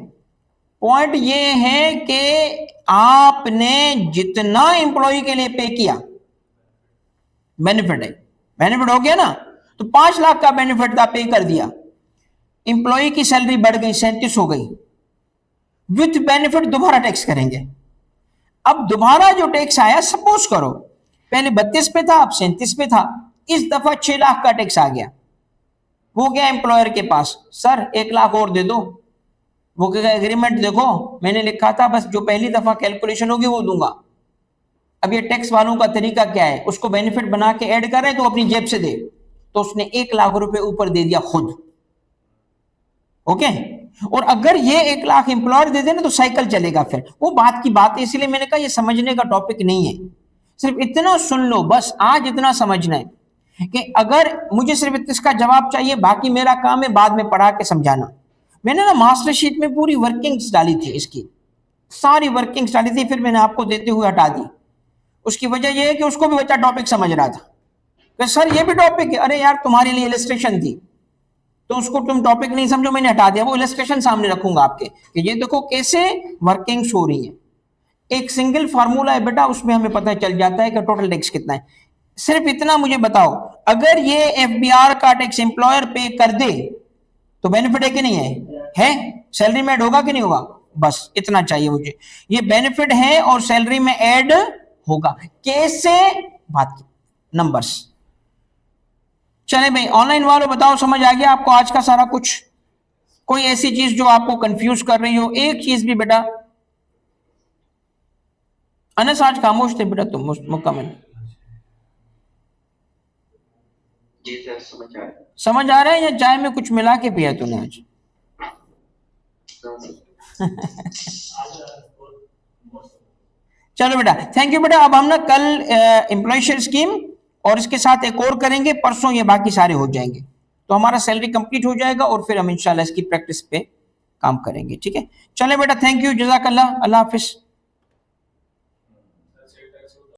पॉइंट ये है कि आपने जितना एम्प्लॉय के लिए पे किया, बेनिफिट है, बेनिफिट हो गया ना। तो 5 लाख का बेनिफिट था, पे कर दिया, एम्प्लॉय की सैलरी बढ़ गई, 37 हो गई, विथ बेनिफिट दोबारा टैक्स करेंगे। अब दोबारा जो टैक्स आया, सपोज करो पहले 32 पे था, अब 37 पे था, इस दफा 6 लाख का टैक्स आ गया। वो गया एम्प्लॉयर के पास, सर 1 लाख और दे दो। वो कहेगा एग्रीमेंट देखो मैंने लिखा था, बस जो पहली दफा कैलकुलेशन होगी वो दूंगा। अब ये टैक्स वालों का तरीका क्या है, उसको बेनिफिट बना के ऐड कर रहे हैं तो अपनी जेब से दे, तो उसने 1 लाख रुपए ऊपर दे दिया खुद, ओके। और अगर ये 1 लाख एम्प्लॉयर दे देना तो साइकिल चलेगा, फिर वो बात की बात है। इसलिए मैंने कहा ये समझने का टॉपिक नहीं है, सिर्फ इतना सुन लो बस, आज इतना समझना है कि अगर मुझे सिर्फ इसका जवाब चाहिए, बाकी मेरा काम है बाद में पढ़ा के समझाना। मैंने ना मास्टर शीट में पूरी वर्किंग्स डाली थी, इसकी सारी वर्किंग्स डाली थी, फिर मैंने आपको देते हुए हटा दी। उसकी वजह यह है कि उसको भी बच्चा टॉपिक समझ रहा था कि सर ये भी टॉपिक है, अरे यार तुम्हारे लिए इलस्ट्रेशन थी तो उसको तुम टॉपिक नहीं समझो, मैंने हटा दिया। वो इलस्ट्रेशन सामने रखूंगा आपके कि ये देखो कैसे वर्किंग्स हो रही है। एक सिंगल फार्मूला है बेटा, उसमें हमें पता चल जाता है कि टोटल टैक्स कितना है। सिर्फ इतना मुझे बताओ, अगर ये एफबीआर का टैक्स एम्प्लॉयर पे कर दे तो बेनिफिट है कि नहीं है? सैलरी में ऐड होगा कि नहीं होगा? बस इतना चाहिए मुझे, ये बेनिफिट है और सैलरी में ऐड होगा। कैसे? बात की नंबर्स। चले भाई, ऑनलाइन वालों बताओ समझ आ गया आपको आज का सारा कुछ? कोई ऐसी चीज जो आपको कंफ्यूज कर रही हो? एक चीज भी बेटा, अनस आज खामोश थे बेटा तुम मुकम्मल। जी सर समझ आ रहा है या चाय में कुछ मिला के पिया तूने आज? चलो बेटा, थैंक यू बेटा। अब हम ना कल एम्प्लॉय शेयर स्कीम और इसके साथ एक और करेंगे, परसों ये बाकी सारे हो जाएंगे, तो हमारा सैलरी कंप्लीट हो जाएगा और फिर हम इंशाल्लाह इसकी प्रैक्टिस पे काम करेंगे, ठीक है। चले बेटा, थैंक यू, जज़ाकल्लाह, अल्लाह हाफिज।